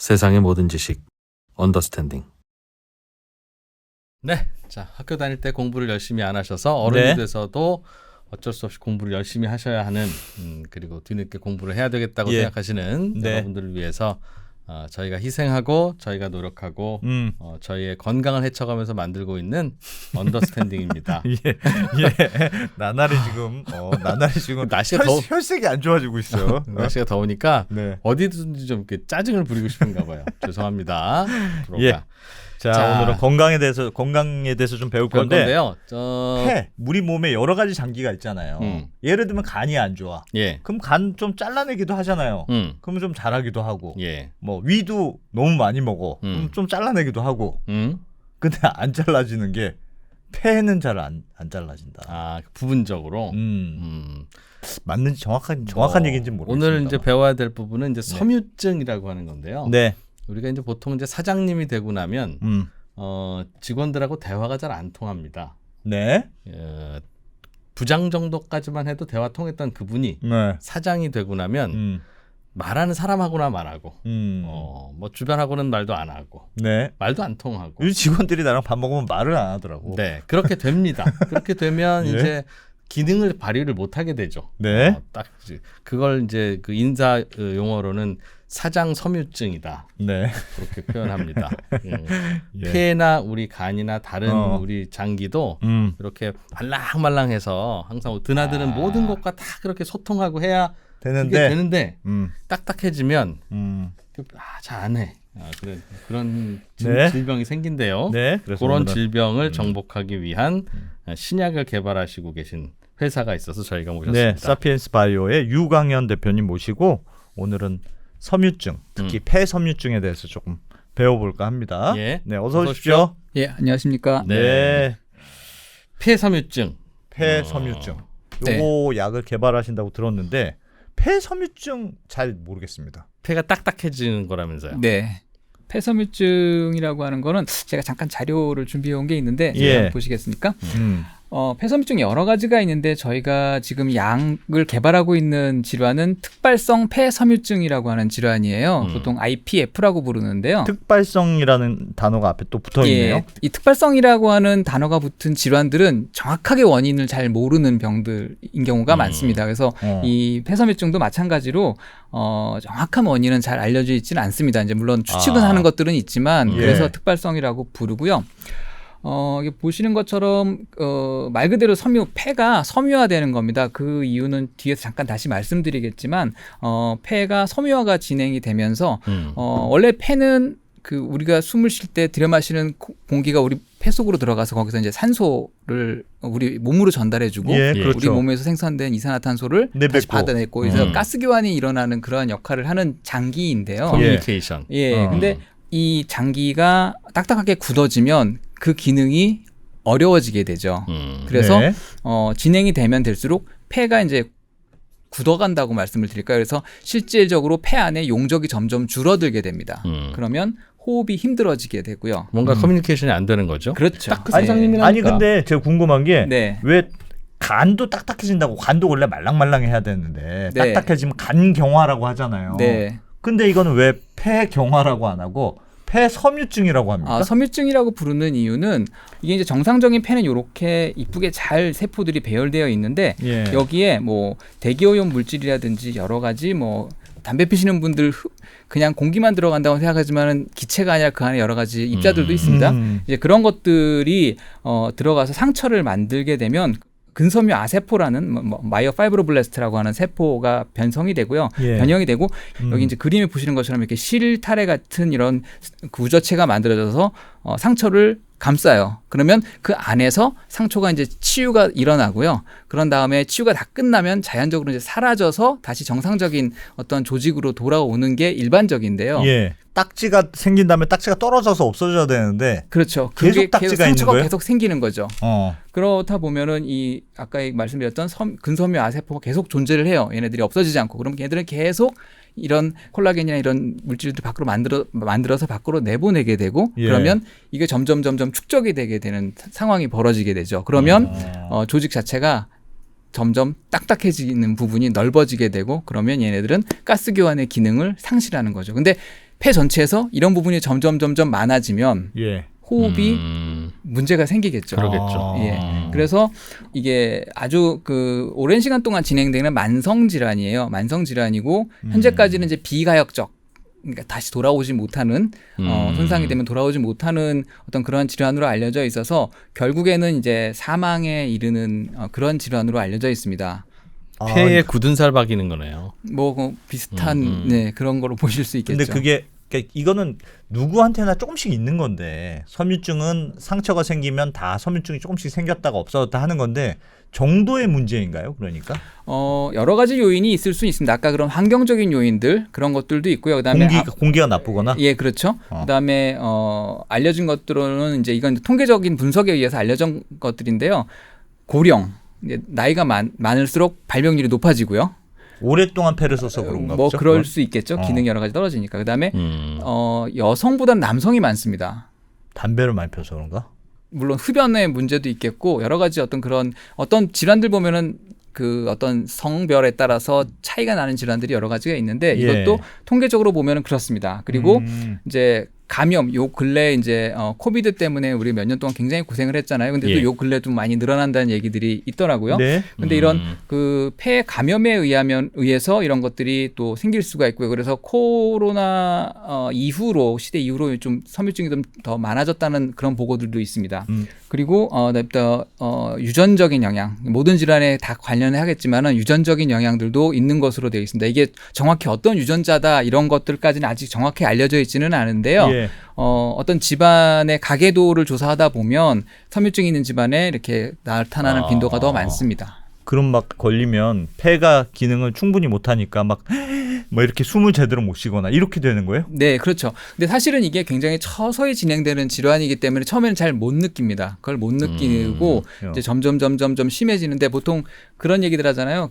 세상의 모든 지식 언더스탠딩. 네, 자 학교 다닐 때 공부를 열심히 안 하셔서 어른이 네. 돼서도 어쩔 수 없이 공부를 열심히 하셔야 하는 그리고 뒤늦게 공부를 해야 되겠다고 예. 생각하시는 네. 여러분들을 위해서 저희가 희생하고 저희가 노력하고 저희의 건강을 해쳐가면서 만들고 있는 언더스탠딩입니다. 예. 나날이 지금 날씨가 혈색이 안 좋아지고 있어요. 날씨가 더우니까 네. 어디든지 좀 이렇게 짜증을 부리고 싶은가 봐요. 죄송합니다. 예. 자, 오늘은 건강에 대해서 좀 배울 건데. 건데요. 폐, 우리 몸에 여러 가지 장기가 있잖아요. 예를 들면 간이 안 좋아. 예. 그럼 간 좀 잘라내기도 하잖아요. 그럼 좀 자라기도 하고. 예. 뭐 위도 너무 많이 먹어. 그럼 좀 잘라내기도 하고. 근데 안 잘라지는 게 폐는 잘 안 잘라진다. 아, 부분적으로. 맞는지 정확한 얘기인지 모르겠습니다. 오늘 이제 배워야 될 부분은 이제 섬유증이라고 하는 건데요. 네. 우리가 이제 보통 이제 사장님이 되고 나면 직원들하고 대화가 잘 안 통합니다. 네. 부장 정도까지만 해도 대화 통했던 그분이 네. 사장이 되고 나면 말하는 사람하고나 말하고 뭐 주변하고는 말도 안 하고 네. 말도 안 통하고 이 직원들이 나랑 밥 먹으면 말을 안 하더라고. 네, 그렇게 됩니다. 그렇게 되면 예. 이제 기능을 발휘를 못 하게 되죠. 네. 딱 그걸 이제 그 인사 용어로는 사장 섬유증이다. 네. 그렇게 표현합니다. 예. 폐나 우리 간이나 다른 우리 장기도 이렇게 말랑말랑해서 항상 드나드는 모든 것과 다 그렇게 소통하고 해야 되는데 딱딱해지면 잘 안 해. 그런 네. 질병이 생긴대요. 네. 그래서 그런 오늘은 질병을 정복하기 위한 신약을 개발하시고 계신 회사가 있어서 저희가 모셨습니다. 네, 사피엔스 바이오의 유광현 대표님 모시고 오늘은 섬유증, 특히 폐섬유증에 대해서 조금 배워볼까 합니다. 예. 네, 어서 오십시오. 예, 안녕하십니까. 네. 폐섬유증. 폐섬유증. 네. 요거 약을 개발하신다고 들었는데 폐섬유증 잘 모르겠습니다. 폐가 딱딱해지는 거라면서요. 네. 폐섬유증이라고 하는 거는 제가 잠깐 자료를 준비해 온 게 있는데 예. 보시겠습니까? 폐섬유증이 여러 가지가 있는데 저희가 지금 약을 개발하고 있는 질환은 특발성 폐섬유증이라고 하는 질환이에요. 보통 IPF라고 부르는데요. 특발성이라는 단어가 앞에 또 붙어 있네요. 예, 이 특발성이라고 하는 단어가 붙은 질환들은 정확하게 원인을 잘 모르는 병들인 경우가 많습니다. 그래서 이 폐섬유증도 마찬가지로 정확한 원인은 잘 알려져 있지는 않습니다. 이제 물론 추측은 하는 것들은 있지만 예. 그래서 특발성이라고 부르고요. 이게 보시는 것처럼 말 그대로 폐가 섬유화되는 겁니다. 그 이유는 뒤에서 잠깐 다시 말씀드리겠지만 폐가 섬유화가 진행이 되면서 원래 폐는 그 우리가 숨을 쉴 때 들여마시는 공기가 우리 폐 속으로 들어가서 거기서 이제 산소를 우리 몸으로 전달해주고 예, 그렇죠. 우리 몸에서 생산된 이산화탄소를 다시 받아내고 그래서 가스 교환이 일어나는 그러한 역할을 하는 장기인데요. 커뮤니케이션. 예, 근데 이 장기가 딱딱하게 굳어지면 그 기능이 어려워지게 되죠. 그래서 네. 진행이 되면 될수록 폐가 이제 굳어간다고 말씀을 드릴까요? 그래서 실질적으로 폐 안에 용적이 점점 줄어들게 됩니다. 그러면 호흡이 힘들어지게 되고요. 뭔가 커뮤니케이션이 안 되는 거죠. 그렇죠. 딱 그 사장님이라니까. 아니 근데 제가 궁금한 게 네. 왜 간도 딱딱해진다고 간도 원래 말랑말랑해야 되는데 네. 딱딱해지면 간경화라고 하잖아요. 네. 근데 이거는 왜 폐경화라고 안 하고 폐섬유증이라고 합니까? 섬유증이라고 부르는 이유는 이게 이제 정상적인 폐는 이렇게 이쁘게 잘 세포들이 배열되어 있는데 예. 여기에 뭐 대기오염 물질이라든지 여러 가지 뭐 담배 피시는 분들 그냥 공기만 들어간다고 생각하지만은 기체가 아니라 그 안에 여러 가지 입자들도 있습니다. 이제 그런 것들이 들어가서 상처를 만들게 되면 근섬유 아세포라는 마이오파이브로블래스트라고 하는 세포가 변성이 되고요. 예. 변형이 되고 여기 이제 그림에 보시는 것처럼 이렇게 실타래 같은 이런 구조체가 만들어져서 상처를 감싸요. 그러면 그 안에서 상처가 이제 치유가 일어나고요. 그런 다음에 치유가 다 끝나면 자연적으로 이제 사라져서 다시 정상적인 어떤 조직으로 돌아오는 게 일반적인데요. 예. 딱지가 생긴 다음에 딱지가 떨어져서 없어져야 되는데 그렇죠. 계속 딱지가 있는 상처가 거예요? 계속 생기는 거죠. 어. 그렇다 보면은 이 아까 말씀드렸던 근섬유 아세포가 계속 존재를 해요. 얘네들이 없어지지 않고. 그럼 얘네들은 계속 이런 콜라겐이나 이런 물질들 밖으로 만들어서 밖으로 내보내게 되고 예. 그러면 이게 점점 축적이 되게 되는 상황이 벌어지게 되죠. 그러면 조직 자체가 점점 딱딱해지는 부분이 넓어지게 되고 그러면 얘네들은 가스 교환의 기능을 상실하는 거죠. 근데 폐 전체에서 이런 부분이 점점 많아지면 예. 호흡이 문제가 생기겠죠. 그러겠죠. 예. 그래서 이게 아주 그 오랜 시간 동안 진행되는 만성 질환이에요. 만성 질환이고 현재까지는 이제 비가역적, 그러니까 다시 돌아오지 못하는 손상이 되면 돌아오지 못하는 어떤 그런 질환으로 알려져 있어서 결국에는 이제 사망에 이르는 그런 질환으로 알려져 있습니다. 폐에 굳은 살 박이는 거네요. 뭐 비슷한 네, 그런 거로 보실 수 있겠죠. 근데 그게 그러니까 이거는 누구한테나 조금씩 있는 건데 섬유증은 상처가 생기면 다 섬유증이 조금씩 생겼다가 없어졌다 하는 건데 정도의 문제인가요? 그러니까 여러 가지 요인이 있을 수 있습니다. 아까 그런 환경적인 요인들 그런 것들도 있고요. 그다음에 공기가 나쁘거나 예, 그렇죠. 그다음에 알려진 것들은 이제 이건 통계적인 분석에 의해서 알려진 것들인데요. 고령, 이제 나이가 많을수록 발병률이 높아지고요. 오랫동안 폐를 써서 그런가 뭐 보죠? 그럴 그건? 수 있겠죠. 기능이 여러 가지 떨어지니까. 그다음에 여성보다는 남성이 많습니다. 담배를 많이 펴서 그런가? 물론 흡연의 문제도 있겠고 여러 가지 어떤 질환들 보면은 그 어떤 성별에 따라서 차이가 나는 질환들이 여러 가지가 있는데 이것도 통계적으로 보면은 그렇습니다. 그리고 이제 감염 요 근래 이제 코비드 때문에 우리 몇 년 동안 굉장히 고생을 했잖아요. 근데 또 요 근래 좀 많이 늘어난다는 얘기들이 있더라고요. 네. 근데 이런 그 폐 감염에 의해서 이런 것들이 또 생길 수가 있고요. 그래서 코로나 이후로 시대 이후로 좀 섬유증이 좀 더 많아졌다는 그런 보고들도 있습니다. 그리고 유전적인 영향, 모든 질환에 다 관련을 하겠지만은 유전적인 영향들도 있는 것으로 되어 있습니다. 이게 정확히 어떤 유전자다 이런 것들까지는 아직 정확히 알려져 있지는 않은데요. 예. 어떤 집안의 가계도를 조사하다 보면 섬유증이 있는 집안에 이렇게 나타나는 빈도가 더 많습니다. 그럼 막 걸리면 폐가 기능을 충분히 못하니까 막 뭐 이렇게 숨을 제대로 못 쉬거나 이렇게 되는 거예요? 네, 그렇죠. 근데 사실은 이게 굉장히 서서히 진행되는 질환이기 때문에 처음에는 잘 못 느낍니다. 그걸 못 느끼고 이제 점점 심해지는데 보통 그런 얘기들 하잖아요.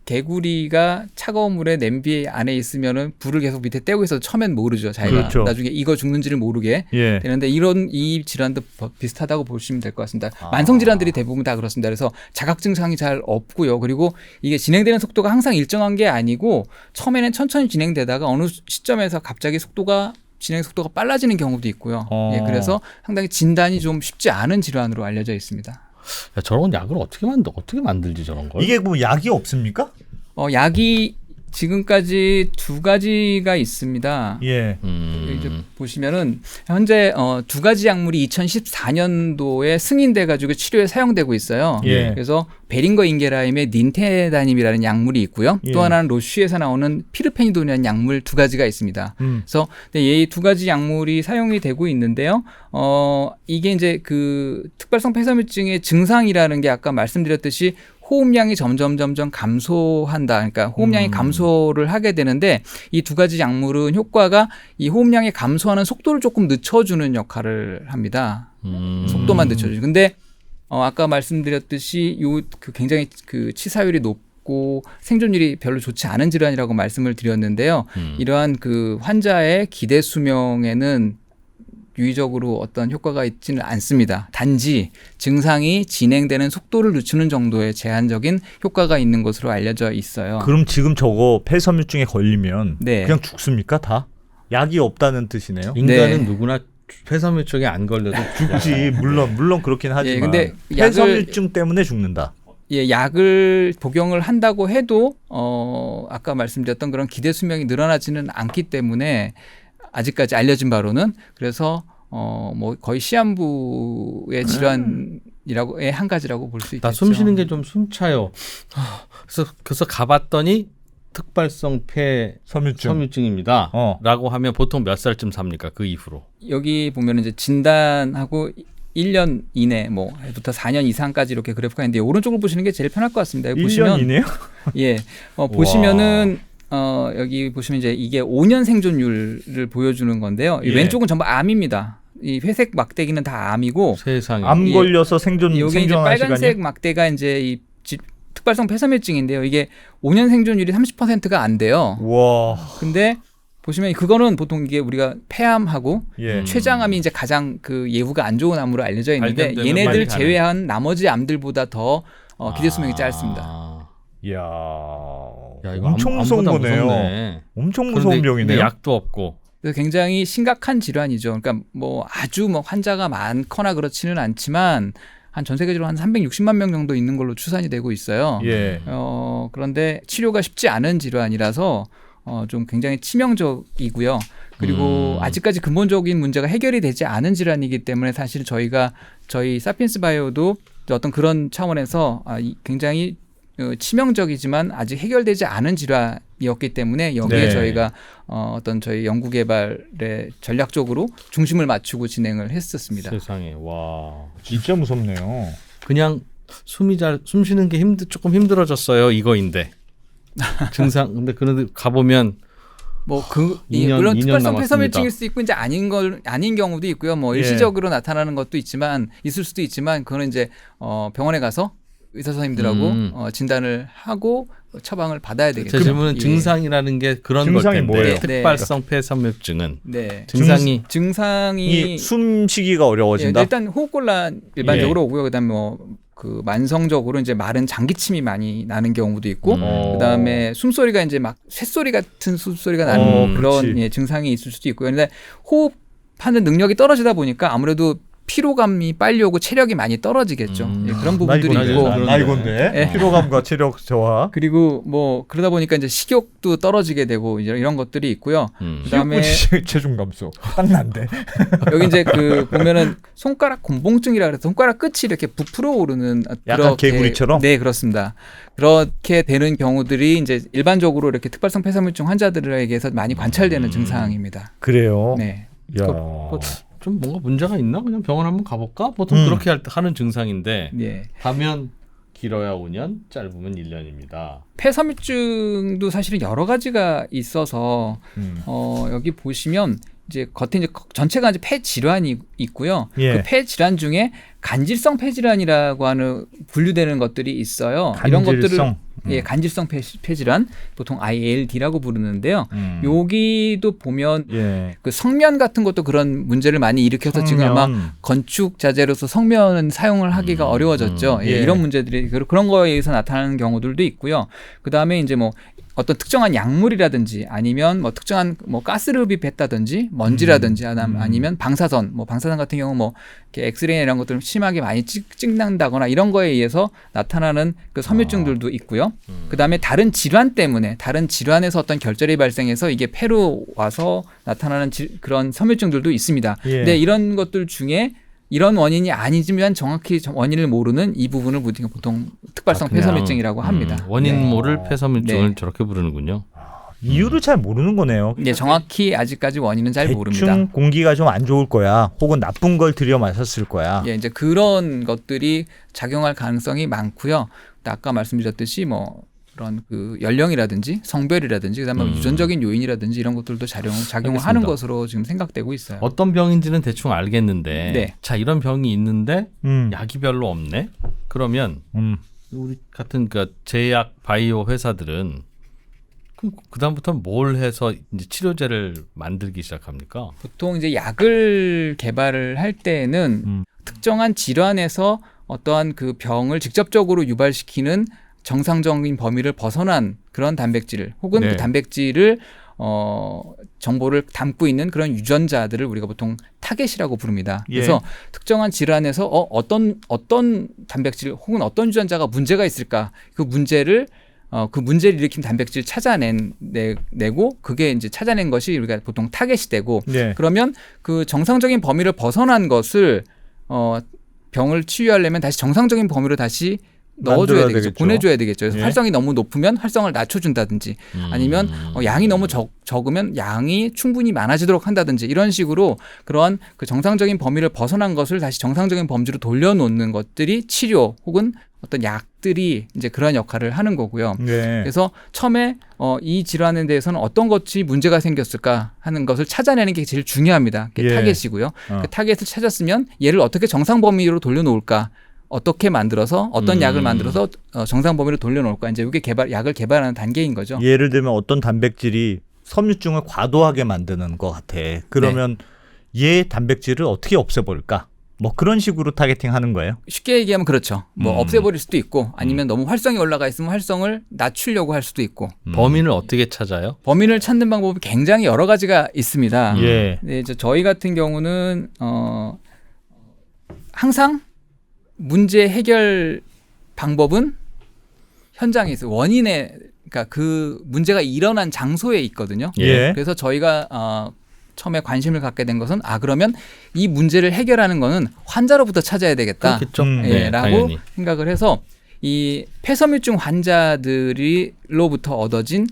개구리가 차가운 물에 냄비 안에 있으면은 불을 계속 밑에 떼고 있어도 처음엔 모르죠. 자기가 그렇죠. 나중에 이거 죽는지를 모르게 되는데 이 질환도 비슷하다고 보시면 될 것 같습니다. 만성 질환들이 대부분 다 그렇습니다. 그래서 자각 증상이 잘 없고요. 그리고 이게 진행되는 속도가 항상 일정한 게 아니고 처음에는 천천히 진행되다가 어느 시점에서 갑자기 진행 속도가 빨라지는 경우도 있고요. 예, 그래서 상당히 진단이 좀 쉽지 않은 질환으로 알려져 있습니다. 야, 저런 약을 어떻게 만들지 저런 걸? 이게 뭐 약이 없습니까? 약이 지금까지 2가지가 있습니다. 예. 이제 보시면은 현재 2가지 약물이 2014년도에 승인돼 가지고 치료에 사용되고 있어요. 예. 그래서 베링거 인게라임의 닌테다님이라는 약물이 있고요. 또 하나는 로쉬에서 나오는 피르페니돈이라는 약물 2가지가 있습니다. 그래서 이 2가지 약물이 사용이 되고 있는데요. 이게 이제 그 특발성 폐섬유증의 증상이라는 게 아까 말씀드렸듯이 호흡량이 점점 감소한다. 그러니까 호흡량이 감소를 하게 되는데 이 2가지 약물은 효과가 이 호흡량이 감소하는 속도를 조금 늦춰주는 역할을 합니다. 속도만 늦춰주죠. 근데 아까 말씀드렸듯이 굉장히 그 치사율이 높고 생존율이 별로 좋지 않은 질환이라고 말씀을 드렸는데요. 이러한 그 환자의 기대 수명에는 유의적으로 어떤 효과가 있지는 않습니다. 단지 증상이 진행되는 속도를 늦추는 정도의 제한적인 효과가 있는 것으로 알려져 있어요. 그럼 지금 저거 폐섬유증에 걸리면 그냥 죽습니까? 다? 약이 없다는 뜻이네요. 인간은 누구나 폐섬유증에 안 걸려도 죽지. 물론 그렇긴 하지만 근데 폐섬유증 때문에 죽는다. 예, 약을 복용을 한다고 해도 아까 말씀드렸던 그런 기대 수명이 늘어나지는 않기 때문에 아직까지 알려진 바로는 그래서 뭐 거의 시한부의 질환이라고의 한 가지라고 볼 수 있겠죠. 나 숨 쉬는 게 좀 숨차요. 그래서 가봤더니 특발성 폐 섬유증입니다. 라고 하면 보통 몇 살쯤 삽니까? 그 이후로. 여기 보면 이제 진단하고 1년 이내 뭐부터 4년 이상까지 이렇게 그래프가 있는데 오른쪽을 보시는 게 제일 편할 것 같습니다. 여기 1년 보시면 이내요? 예. 보시면은 여기 보시면 이제 이게 5년 생존율을 보여주는 건데요. 이 왼쪽은 전부 암입니다. 이 회색 막대기는 다 암이고 세상에. 암 걸려서 생존 이게 이제 빨간색 막대가 이제 이 특발성 폐섬유증인데요. 이게 5년 생존율이 30%가 안 돼요. 와. 근데 보시면 그거는 보통 이게 우리가 폐암하고 췌장암이 이제 가장 그 예후가 안 좋은 암으로 알려져 있는데 얘네들 제외한 나머지 암들보다 더 기대 수명이 짧습니다. 이야, 이거 엄청 무서운 거네요. 무섭네. 엄청 무서운 병이네요. 약도 없고 그래서 굉장히 심각한 질환이죠. 그러니까 뭐 아주 뭐 환자가 많거나 그렇지는 않지만 한 전 세계적으로 한 360만 명 정도 있는 걸로 추산이 되고 있어요. 예. 그런데 치료가 쉽지 않은 질환이라서 좀 굉장히 치명적이고요. 그리고 아직까지 근본적인 문제가 해결이 되지 않은 질환이기 때문에 사실 저희 사피엔스 바이오도 어떤 그런 차원에서 굉장히 치명적이지만 아직 해결되지 않은 질환이었기 때문에 여기에 네. 저희가 어떤 저희 연구 개발에 전략적으로 중심을 맞추고 진행을 했었습니다. 세상에 와 진짜 무섭네요. 그냥 숨 쉬는 게 조금 힘들어졌어요 이거인데 증상 근데 그런데 가보면 물론 2년 특별성 남았습니다. 폐섬유증일 수도 있고 이제 아닌 경우도 있고요. 뭐 예. 일시적으로 나타나는 것도 있을 수도 있지만 그거는 이제 병원에 가서 의사 선생님들하고 진단을 하고 처방을 받아야 되겠죠. 제 질문은 예. 증상이라는 게 그런 걸 증상이 텐데 뭐예요? 특발성 폐섬유증은 네. 증상이 숨쉬기가 어려워진다. 일단 호흡곤란 일반적으로 오고요. 그다음에 그 만성적으로 이제 마른 장기침이 많이 나는 경우도 있고, 그다음에 숨소리가 이제 막 쇳소리 같은 숨소리가 나는 그런 증상이 있을 수도 있고요. 그런데 호흡하는 능력이 떨어지다 보니까 아무래도 피로감이 빨리 오고 체력이 많이 떨어지겠죠. 예, 그런 부분들이 있고. 나이건데 피로감과 체력 저하. 그리고 뭐 그러다 보니까 이제 식욕도 떨어지게 되고 이제 이런 것들이 있고요. 그다음에 체중 감소 딱 난데. 여기 이제 그 보면은 손가락 곤봉증이라 그래서 손가락 끝이 이렇게 부풀어 오르는 약간 개구리처럼? 네, 그렇습니다. 그렇게 되는 경우들이 이제 일반적으로 이렇게 특발성 폐섬유증 환자들에게서 많이 관찰되는 증상입니다. 그래요. 네. 야. 좀 뭔가 문제가 있나? 그냥 병원 한번 가볼까? 보통 그렇게 하는 증상인데 네. 가면 길어야 5년, 짧으면 1년입니다. 폐섬유증도 사실은 여러 가지가 있어서 여기 보시면 이제 겉에 이제 전체가 이제 폐 질환이 있고요. 예. 그 폐 질환 중에 간질성 폐 질환이라고 하는 분류되는 것들이 있어요. 이런 것들을 간질성 폐 질환 보통 ILD라고 부르는데요. 여기도 보면 그 성면 같은 것도 그런 문제를 많이 일으켜서 지금 아마 건축 자재로서 성면 사용을 하기가 어려워졌죠. 예, 이런 문제들이 그런 거에 의해서 나타나는 경우들도 있고요. 그 다음에 이제 뭐 어떤 특정한 약물이라든지 아니면 뭐 특정한 뭐 가스를 흡입했다든지 먼지라든지 아니면 방사선 같은 경우 뭐 이렇게 엑스레이 이런 것들을 심하게 많이 찍는다거나 이런 거에 의해서 나타나는 그 섬유증들도 있고요. 그다음에 다른 질환에서 어떤 결절이 발생해서 이게 폐로 와서 나타나는 그런 섬유증들도 있습니다. 근데 이런 것들 중에 이런 원인이 아니지만 정확히 원인을 모르는 이 부분을 보통 특발성 폐섬유증이라고 합니다. 원인 모를 폐섬유증을 저렇게 부르는군요. 이유를 잘 모르는 거네요. 네, 정확히 아직까지 원인은 잘 모릅니다. 대충 공기가 좀 안 좋을 거야. 혹은 나쁜 걸 들여 마셨을 거야. 예, 이제 그런 것들이 작용할 가능성이 많고요. 아까 말씀드렸듯이 뭐 그런 그 연령이라든지 성별이라든지 그다음에 유전적인 요인이라든지 이런 것들도 작용을 하는 것으로 지금 생각되고 있어요. 어떤 병인지는 대충 알겠는데 네. 자 이런 병이 있는데 약이 별로 없네. 그러면 우리 같은 그 제약 바이오 회사들은 그다음부터 뭘 해서 이제 치료제를 만들기 시작합니까? 보통 이제 약을 개발을 할 때는 특정한 질환에서 어떠한 그 병을 직접적으로 유발시키는 정상적인 범위를 벗어난 그런 단백질 혹은 그 단백질을 정보를 담고 있는 그런 유전자들을 우리가 보통 타겟이라고 부릅니다. 그래서 특정한 질환에서 어떤 단백질 혹은 어떤 유전자가 문제가 있을까 그 문제를 일으킨 단백질을 찾아내고 그게 이제 찾아낸 것이 우리가 보통 타겟이 되고 그러면 그 정상적인 범위를 벗어난 것을 병을 치유하려면 다시 정상적인 범위로 다시 넣어줘야 되겠죠. 보내줘야 되겠죠. 그래서 활성이 너무 높으면 활성을 낮춰준다든지 아니면 양이 너무 적으면 양이 충분히 많아지도록 한다든지 이런 식으로 그러한 그 정상적인 범위를 벗어난 것을 다시 정상적인 범주로 돌려놓는 것들이 치료 혹은 어떤 약들이 이제 그런 역할을 하는 거고요. 그래서 처음에 이 질환에 대해서는 어떤 것이 문제가 생겼을까 하는 것을 찾아내는 게 제일 중요합니다. 그게 타겟이고요. 그 타겟을 찾았으면 얘를 어떻게 정상 범위로 돌려놓을까? 어떻게 만들어서 어떤 약을 만들어서 정상 범위로 돌려놓을까 이제 이게 약을 개발하는 단계인 거죠. 예를 들면 어떤 단백질이 섬유증을 과도하게 만드는 것 같아. 그러면 얘 단백질을 어떻게 없애버릴까? 뭐 그런 식으로 타겟팅 하는 거예요? 쉽게 얘기하면 그렇죠. 뭐 없애버릴 수도 있고 아니면 너무 활성이 올라가 있으면 활성을 낮추려고 할 수도 있고. 범인을 어떻게 찾아요? 범인을 찾는 방법이 굉장히 여러 가지가 있습니다. 예. 네, 이제 저희 같은 경우는 항상 문제 해결 방법은 현장에 있어요. 원인에 그러니까 그 문제가 일어난 장소에 있거든요. 예. 그래서 저희가 처음에 관심을 갖게 된 것은 그러면 이 문제를 해결하는 거는 환자로부터 찾아야 되겠다. 그렇겠죠. 예, 라고 당연히. 생각을 해서 이 폐섬유증 환자들로부터 얻어진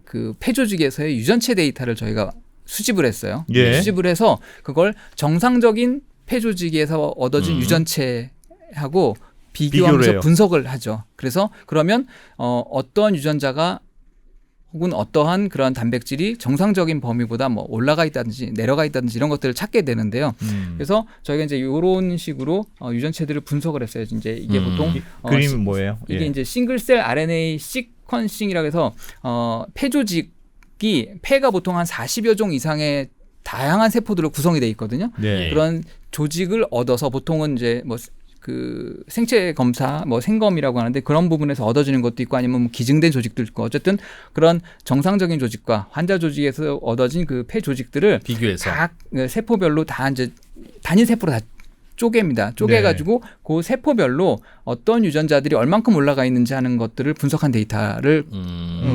그 폐조직에서의 유전체 데이터를 저희가 수집을 했어요. 예. 수집을 해서 그걸 정상적인 폐조직에서 얻어진 유전체하고 비교하면서 해요. 분석을 하죠. 그래서 그러면 어떤 유전자가 혹은 어떠한 그런 단백질이 정상적인 범위보다 뭐 올라가 있다든지 내려가 있다든지 이런 것들을 찾게 되는데요. 그래서 저희가 이제 이런 식으로 유전체들을 분석을 했어요. 이제 이게 보통 그림은 뭐예요? 이게 예. 이제 싱글셀 RNA 시퀀싱이라고 해서 폐조직이 폐가 보통 한 40여 종 이상의 다양한 세포들로 구성이 돼 있거든요. 네. 그런 조직을 얻어서 보통은 이제 뭐 그 생체 검사 뭐 생검이라고 하는데 그런 부분에서 얻어지는 것도 있고 아니면 뭐 기증된 조직도 있고 어쨌든 그런 정상적인 조직과 환자 조직에서 얻어진 그 폐 조직들을 비교해서 각 세포별로 다 이제 단일 세포로 다 쪼갭니다. 쪼개가지고 그 세포별로 어떤 유전자들이 얼만큼 올라가 있는지 하는 것들을 분석한 데이터를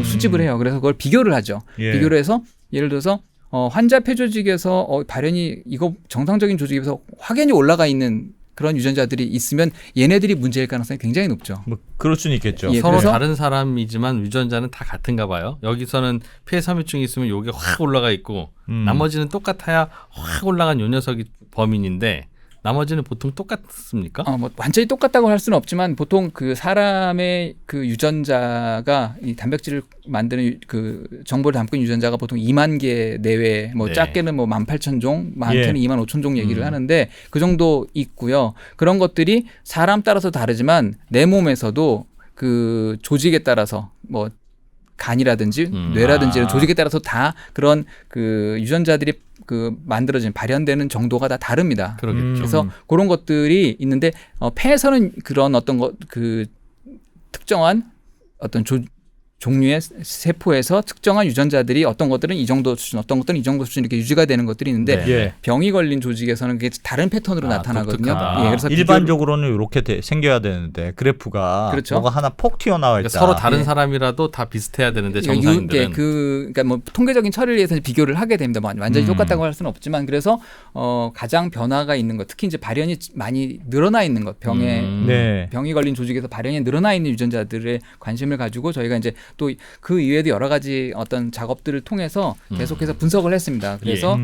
수집을 해요. 그래서 그걸 비교를 하죠. 예. 비교를 해서 예를 들어서 환자 폐조직에서 발현이 이거 정상적인 조직에서 확연히 올라가 있는 그런 유전자들이 있으면 얘네들이 문제일 가능성이 굉장히 높죠. 뭐 그럴 수는 있겠죠. 예, 서로 그래서- 다른 사람이지만 유전자는 다 같은가 봐요. 여기서는 폐섬유증이 있으면 요게 확 올라가 있고 나머지는 똑같아야 확 올라간 요 녀석이 범인인데 나머지는 보통 똑같습니까? 뭐 완전히 똑같다고 할 수는 없지만 보통 그 사람의 그 유전자가 이 단백질을 만드는 그 정보를 담고 있는 유전자가 보통 2만 개 내외, 뭐 네. 작게는 뭐 18,000종, 많게는 예. 25,000종 얘기를 하는데 그 정도 있고요. 그런 것들이 사람 따라서 다르지만 내 몸에서도 그 조직에 따라서 뭐 간이라든지 뇌라든지 이런 조직에 따라서 다 그런 그 유전자들이 그 만들어진 발현되는 정도가 다 다릅니다. 그러겠죠. 그래서 그런 것들이 있는데 폐에서는 그런 어떤 그 특정한 어떤 종류의 세포에서 특정한 유전자들이 어떤 것들은 이 정도 수준, 어떤 것들은 이 정도 수준 이렇게 유지가 되는 것들이 있는데 네. 예. 병이 걸린 조직에서는 그게 다른 패턴으로 나타나거든요. 독특하다. 예, 그래서 일반적으로는 이렇게 생겨야 되는데 그래프가 그렇죠. 뭐가 하나 폭 튀어나와 있다. 그러니까 서로 다른 예. 사람이라도 다 비슷해야 되는데 그러니까 정상인들은 그러니까 뭐 통계적인 처리를 위해서 비교를 하게 됩니다. 뭐 완전히 똑같다고 할 수는 없지만 그래서 가장 변화가 있는 것, 특히 이제 발현이 많이 늘어나 있는 것, 네. 병이 걸린 조직에서 발현이 늘어나 있는 유전자들에 관심을 가지고 저희가 이제 또 그 이외에도 여러 가지 어떤 작업들을 통해서 계속해서 분석을 했습니다. 그래서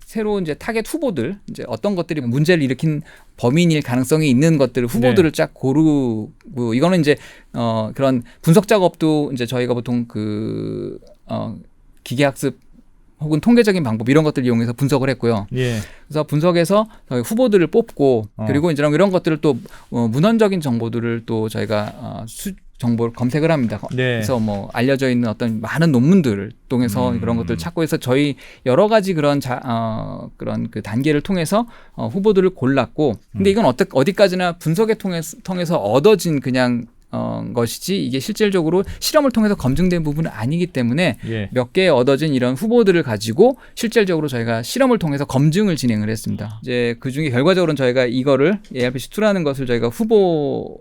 새로 이제 타겟 후보들 이제 어떤 것들이 문제를 일으킨 범인일 가능성이 있는 것들을 후보들을 쫙 고르고 이거는 이제 그런 분석 작업도 이제 저희가 보통 그 기계학습 혹은 통계적인 방법 이런 것들을 이용해서 분석을 했고요. 예. 그래서 분석해서 후보들을 뽑고 그리고 이제 이런 것들을 또 문헌적인 정보들을 또 저희가 정보를 검색을 합니다. 네. 그래서 뭐 알려져 있는 어떤 많은 논문들을 통해서 그런 것들을 찾고 해서 저희 여러 가지 그런 그런 그 단계를 통해서 후보들을 골랐고 근데 이건 어디까지나 분석에 통해서 얻어진 그냥 것이지 이게 실질적으로 실험을 통해서 검증된 부분은 아니기 때문에 예. 몇 개 얻어진 이런 후보들을 가지고 실질적으로 저희가 실험을 통해서 검증을 진행을 했습니다. 이제 그 중에 결과적으로는 저희가 이거를 ARPC2라는 것을 저희가 후보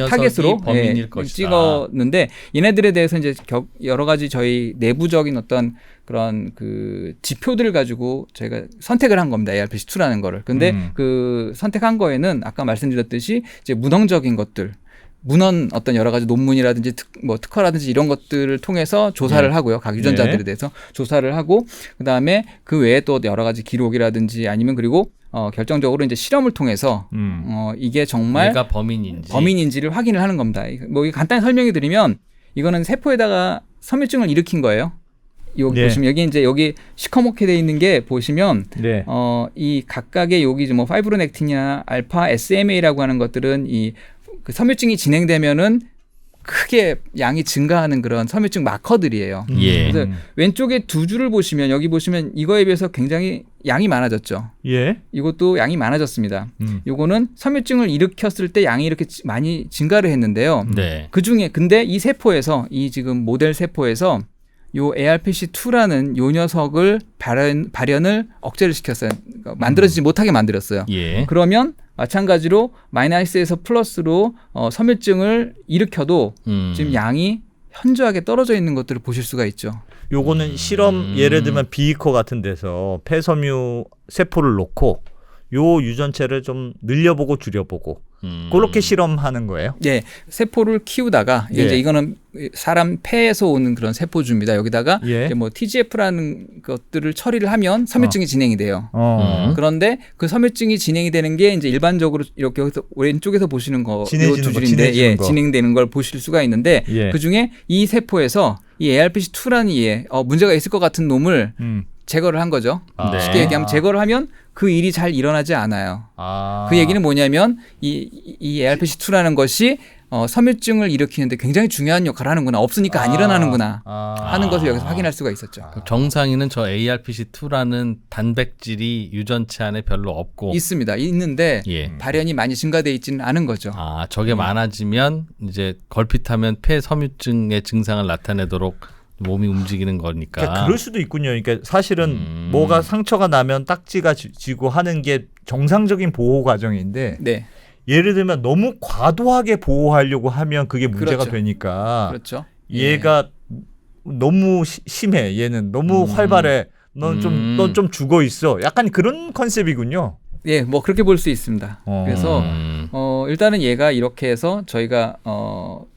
타겟으로 범인일 것이다. 찍었는데 얘네들에 대해서 이제 여러 가지 저희 내부적인 어떤 그런 그 지표들을 가지고 저희가 선택을 한 겁니다. ARPC2라는 거를. 근데 그 선택한 거에는 아까 말씀드렸듯이 이제 문헌적인 것들 문헌 어떤 여러 가지 논문이라든지 특허라든지 이런 것들을 통해서 조사를 하고요. 각 유전자들에 대해서 조사를 하고 그다음에 그 외에 또 여러 가지 기록이라든지 아니면 그리고 결정적으로 이제 실험을 통해서 이게 정말 내가 범인인지를 확인을 하는 겁니다. 뭐 이게 간단히 설명해 드리면 이거는 세포에다가 섬유증을 일으킨 거예요. 여기 보시면 여기 시커멓게 돼 있는 게 보시면 이 각각의 여기 뭐 파이브로넥틴이나 알파 SMA라고 하는 것들은 이 그 섬유증이 진행되면은 크게 양이 증가하는 그런 섬유증 마커들이에요. 예. 그래서 왼쪽에 두 줄을 보시면 여기 보시면 이거에 비해서 굉장히 양이 많아졌죠. 예. 이것도 양이 많아졌습니다. 요거는 섬유증을 일으켰을 때 양이 이렇게 많이 증가를 했는데요. 네. 그중에 근데 이 세포에서 이 지금 모델 세포에서 요 ARPC2라는 요 녀석을 발현을 억제를 시켰어요. 그러니까 만들어지지 못하게 만들었어요. 예. 그러면 마찬가지로 마이너스에서 플러스로 섬유증을 일으켜도 지금 양이 현저하게 떨어져 있는 것들을 보실 수가 있죠. 요거는 실험 예를 들면 비이커 같은 데서 폐섬유 세포를 놓고 요 유전체를 좀 늘려보고 줄여보고 그렇게 실험하는 거예요. 네, 세포를 키우다가 예. 이제 이거는 사람 폐에서 오는 그런 세포주입니다. 여기다가 예. 이제 뭐 TGF라는 것들을 처리를 하면 섬유증이 진행이 돼요. 그런데 그 섬유증이 진행이 되는 게 이제 일반적으로 이렇게 여기서 왼쪽에서 보시는 거 진해지는 거, 예, 거. 진행되는 걸 보실 수가 있는데 예. 그 중에 이 세포에서 이 ARPC2라는 이에 문제가 있을 것 같은 놈을 제거를 한 거죠. 아. 쉽게 얘기하면 제거를 하면 그 일이 잘 일어나지 않아요. 아. 그 얘기는 뭐냐면 이 ARPC2라는 것이 섬유증을 일으키는데 굉장히 중요한 역할을 하는구나. 없으니까 안 일어나는구나 하는 것을 여기서 확인할 수가 있었죠. 정상인은 저 ARPC2라는 단백질이 유전체 안에 별로 없고 있습니다. 있는데 예. 발현이 많이 증가돼 있지는 않은 거죠. 아, 저게 많아지면 이제 걸핏하면 폐 섬유증의 증상을 나타내도록 몸이 움직이는 거니까. 그러니까 그럴 수도 있군요. 그러니까 사실은 뭐가 상처가 나면 딱지가 지고 하는 게 정상적인 보호 과정인데 네, 예를 들면 너무 과도하게 보호하려고 하면 그게 문제가 그렇죠. 되니까 그렇죠. 얘가 너무 심해. 얘는 너무 활발해. 넌 좀 죽어 있어. 약간 그런 컨셉이군요. 예, 뭐 그렇게 볼 수 있습니다. 그래서 일단은 얘가 이렇게 해서 저희가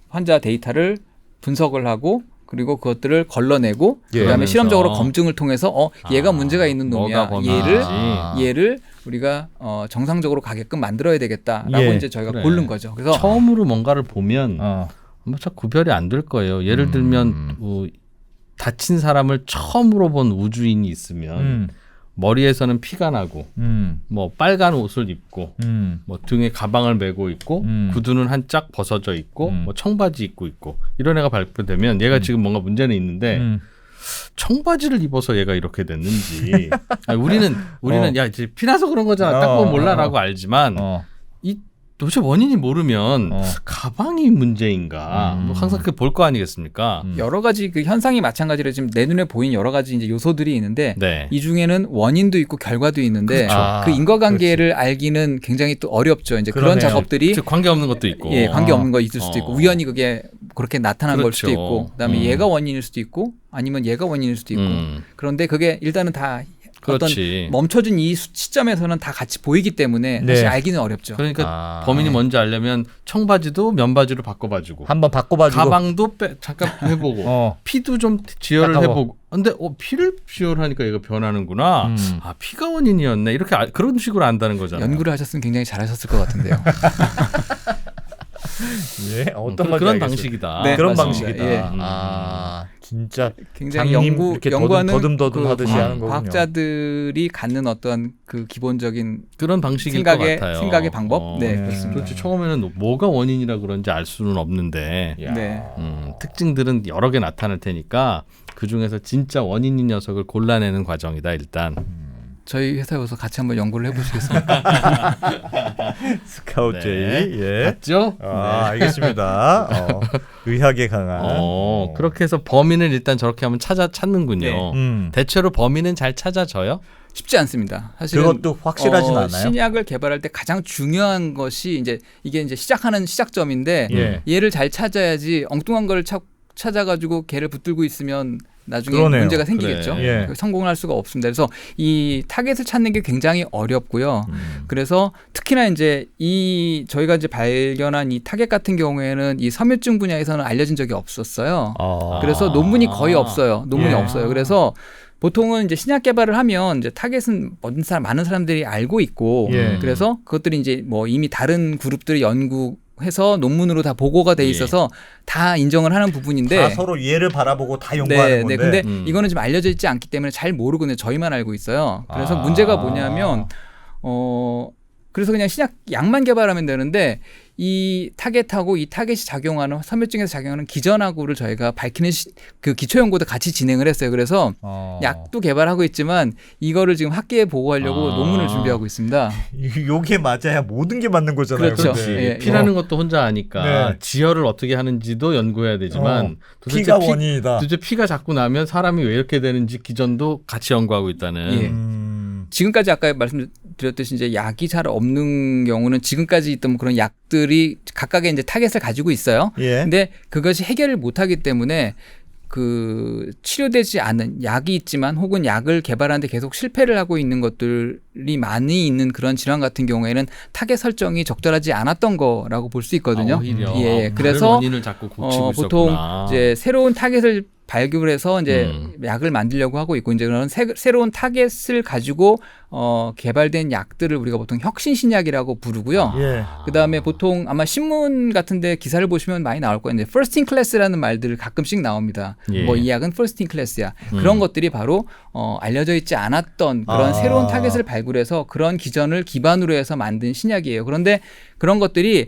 환자 데이터를 분석을 하고 그리고 그것들을 걸러내고 예. 그다음에 그러면서. 실험적으로 검증을 통해서 얘가 문제가 있는 놈이야. 뭐가 얘를 우리가 정상적으로 가게끔 만들어야 되겠다라고 예. 이제 저희가 그래. 고른 거죠. 그래서 처음으로 뭔가를 보면 어. 뭐 잘 구별이 안 될 거예요. 예를 들면 다친 사람을 처음으로 본 우주인이 있으면 머리에서는 피가 나고 뭐 빨간 옷을 입고 뭐 등에 가방을 메고 있고 구두는 한 짝 벗어져 있고 뭐 청바지 입고 있고 이런 애가 발표되면 얘가 지금 뭔가 문제는 있는데 청바지를 입어서 얘가 이렇게 됐는지 아니, 우리는 야 이제 피나서 그런 거잖아 딱 보면 몰라라고 알지만 이 도대체 원인이 모르면 가방이 문제인가 뭐 항상 그 볼 거 아니겠습니까? 여러 가지 그 현상이 마찬가지로 지금 내 눈에 보인 여러 가지 이제 요소들이 있는데 네. 이 중에는 원인도 있고 결과도 있는데 그렇죠. 그 인과관계를 알기는 굉장히 또 어렵죠. 이제 그런 그러네요. 작업들이 즉 관계 없는 것도 있고. 예, 관계 없는 거 있을 수도 있고 우연히 그게 그렇게 나타난 걸 수도 그렇죠. 있고 그다음에 얘가 원인일 수도 있고 아니면 얘가 원인일 수도 있고 그런데 그게 일단은 다 그렇지. 어떤 멈춰진 이 시점에서는 다 같이 보이기 때문에 네. 사실 알기는 어렵죠. 그러니까 범인이 뭔지 알려면 청바지도 면바지로 바꿔봐주고 한번 바꿔봐주고 가방도 잠깐 해보고 피도 좀 지혈을 닦아보. 해보고 근데 피를 지혈하니까 얘가 변하는구나 아 피가 원인이었네 이렇게 그런 식으로 안다는 거잖아요. 연구를 하셨으면 굉장히 잘하셨을 것 같은데요. 예, 어떤 그런 말인지 방식이다. 네, 그런 맞습니다. 방식이다. 예. 아 진짜 굉장히 장님 이렇게 연구하는 더듬더듬 그 하듯이 하는 거군요. 과학자들이 갖는 어떤 그 기본적인 그런 방식일 생각의- 것 같아요. 생각의 방법? 네, 그렇습니다. 그렇지 처음에는 뭐가 원인이라 그런지 알 수는 없는데 야. 네. 특징들은 여러 개 나타날 테니까 그 중에서 진짜 원인인 녀석을 골라내는 과정이다 일단. 저희 회사에 와서 같이 한번 연구를 해보시겠습니까? 스카우트 네. 제이. 예. 맞죠? 알겠습니다. 의학에 강한. 그렇게 해서 범인을 일단 저렇게 하면 찾는군요. 네. 대체로 범인은 잘 찾아져요? 쉽지 않습니다. 사실은 그것도 확실하진 않아요. 신약을 개발할 때 가장 중요한 것이 이게 이제 시작하는 시작점인데 예. 얘를 잘 찾아야지 엉뚱한 걸 찾아가지고 걔를 붙들고 있으면 나중에 그러네요. 문제가 생기겠죠. 그래. 예. 성공을 할 수가 없습니다. 그래서 이 타겟을 찾는 게 굉장히 어렵고요. 그래서 특히나 이제 저희가 이제 발견한 이 타겟 같은 경우에는 이 섬유증 분야에서는 알려진 적이 없었어요. 그래서 논문이 거의 없어요. 논문이 예. 없어요. 그래서 보통은 이제 신약 개발을 하면 이제 타겟은 많은 사람들이 알고 있고 예. 그래서 그것들이 이제 뭐 이미 다른 그룹들이 연구해서 논문으로 다 보고가 돼 있어서 다 인정을 하는 부분인데 다 서로 얘를 바라보고 다 연구하는 건데. 근데 이거는 지금 알려져 있지 않기 때문에 잘 모르고 저희만 알고 있어요. 그래서 문제가 뭐냐면 그래서 그냥 신약 약만 개발하면 되는데 이 타겟하고 이 타겟이 작용하는 섬유증에서 작용하는 기전하고를 저희가 밝히는 그 기초 연구도 같이 진행을 했어요. 그래서 약도 개발하고 있지만 이거를 지금 학계에 보고하려고 논문을 준비하고 있습니다. 요게 맞아야 모든 게 맞는 거잖아요. 그렇죠. 예, 피라는 것도 혼자 아니까 네. 지혈을 어떻게 하는지도 연구해야 되지만 피가 원인이다. 도대체 피가 자꾸 나면 사람이 왜 이렇게 되는지 기전도 같이 연구하고 있다는. 예. 지금까지 아까 말씀드렸듯이 이제 약이 잘 없는 경우는 지금까지 있던 그런 약들이 각각의 이제 타겟을 가지고 있어요. 예. 근데 그것이 해결을 못하기 때문에 그 치료되지 않은 약이 있지만 혹은 약을 개발하는데 계속 실패를 하고 있는 것들이 많이 있는 그런 질환 같은 경우에는 타겟 설정이 적절하지 않았던 거라고 볼 수 있거든요. 오히려 예, 다른 그래서 원인을 자꾸 고치고 보통 있었구나. 이제 새로운 타겟을 발굴해서 이제 약을 만들려고 하고 있고 이제 그런 새로운 타겟을 가지고 개발된 약들을 우리가 보통 혁신 신약이라고 부르고요. 예. 그다음에 보통 아마 신문 같은데 기사를 보시면 많이 나올 거예요. 이제 first in class라는 말들 가끔씩 나옵니다. 예. 뭐 이 약은 first in class야. 그런 것들이 바로 알려져 있지 않았던 그런 새로운 타겟을 발굴해서 그런 기전을 기반으로 해서 만든 신약이에요. 그런데 그런 것들이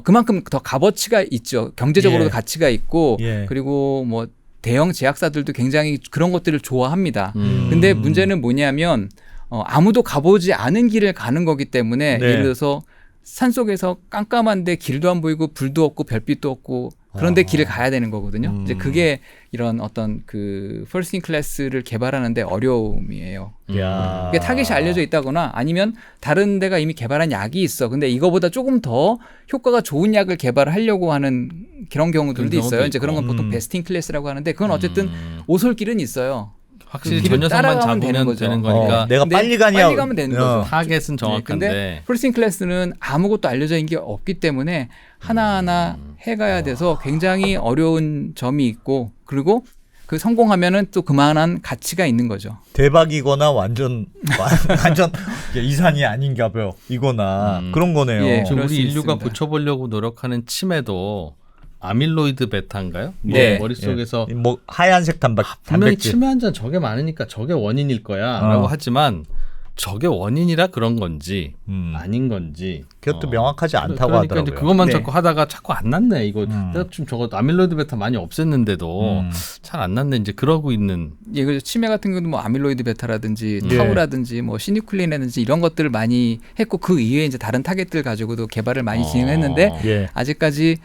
그만큼 더 값어치가 있죠. 경제적으로도 예. 가치가 있고 예. 그리고 뭐 대형 제약사들도 굉장히 그런 것들을 좋아합니다. 근데 문제는 뭐냐면 아무도 가보지 않은 길을 가는 거기 때문에 네. 예를 들어서 산속에서 깜깜한데 길도 안 보이고 불도 없고 별빛도 없고 그런데 길을 가야 되는 거거든요. 이제 그게 이런 어떤 그 first in class를 개발하는데 어려움이에요. 야. 그게 타겟이 알려져 있다거나 아니면 다른 데가 이미 개발한 약이 있어. 근데 이거보다 조금 더 효과가 좋은 약을 개발하려고 하는 그런 경우들도 그런 경우도 있어요. 이제 그런 건 있고. 보통 베스트 인 클래스라고 하는데 그건 어쨌든 오솔길은 있어요. 확실히 그 길을 저 녀석만 따라가면 되는 잡으면 거죠. 되는 거니까 내가 근데 빨리 가냐. 빨리 가면 되는 거죠. 타겟은 네, 정확한데. 근데 first in class는 아무것도 알려져 있는 게 없기 때문에 하나하나 해가야 돼서 굉장히 어려운 점이 있고 그리고 그 성공하면은 또 그만한 가치가 있는 거죠. 대박이거나 완전 이산이 아닌가 봐요. 이거나 그런 거네요. 예. 지금 그럴 우리 수 인류가 있습니다. 고쳐보려고 노력하는 치매도 아밀로이드 베타인가요? 네. 머릿속에서 뭐 하얀색 분명히 단백질. 치매 환자 저게 많으니까 저게 원인일 거야 라고 하지만 저게 원인이라 그런 건지 아닌 건지 그것도 명확하지 않다고 그러니까 하더라고요. 이제 그것만 네. 자꾸 하다가 자꾸 안 낫네 이거 내가 지금 저거 아밀로이드 베타 많이 없앴는데도 잘 안 낫네 이제 그러고 있는 예, 그래서 치매 같은 경우도 뭐 아밀로이드 베타라든지 예. 타우라든지 뭐 시니쿨린이라든지 이런 것들을 많이 했고 그 이외에 이제 다른 타겟들 가지고도 개발을 많이 진행했는데 예. 아직까지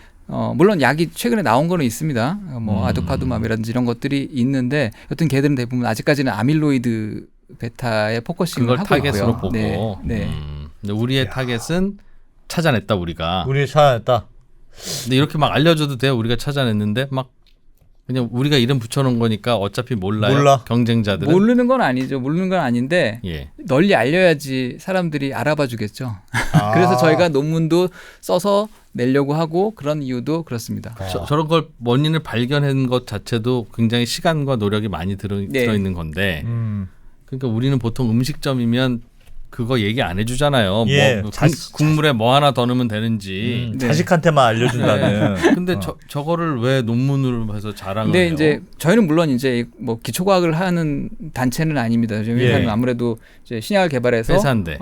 물론 약이 최근에 나온 거는 있습니다. 뭐 아두카두맘이라든지 이런 것들이 있는데 여튼 걔들은 대부분 아직까지는 아밀로이드 베타에 포커싱을 그걸 하고 타겟으로 있고요. 보고 네. 네. 근데 우리의 타겟은 찾아냈다 우리가 우리 찾아냈다. 근데 이렇게 막 알려줘도 돼요 우리가 찾아냈는데 막 그냥 우리가 이름 붙여놓은 거니까 어차피 몰라요 몰라. 경쟁자들은 모르는 건 아니죠. 모르는 건 아닌데 예. 널리 알려야지 사람들이 알아봐 주겠죠. 그래서 저희가 논문도 써서 내려고 하고 그런 이유도 그렇습니다. 저런 걸 원인을 발견한 것 자체도 굉장히 시간과 노력이 많이 네. 들어있는 건데 그러니까 우리는 보통 음식점이면 그거 얘기 안 해주잖아요. 예, 뭐 국물에 뭐 하나 더 넣으면 되는지. 네. 자식한테만 알려준다는. 근데 저거를 왜 논문으로 해서 자랑을 근데 해요? 이제 저희는 물론 이제 뭐 기초과학을 하는 단체는 아닙니다. 저희 예. 회사는 아무래도 이제 신약을 개발해서 회사인데.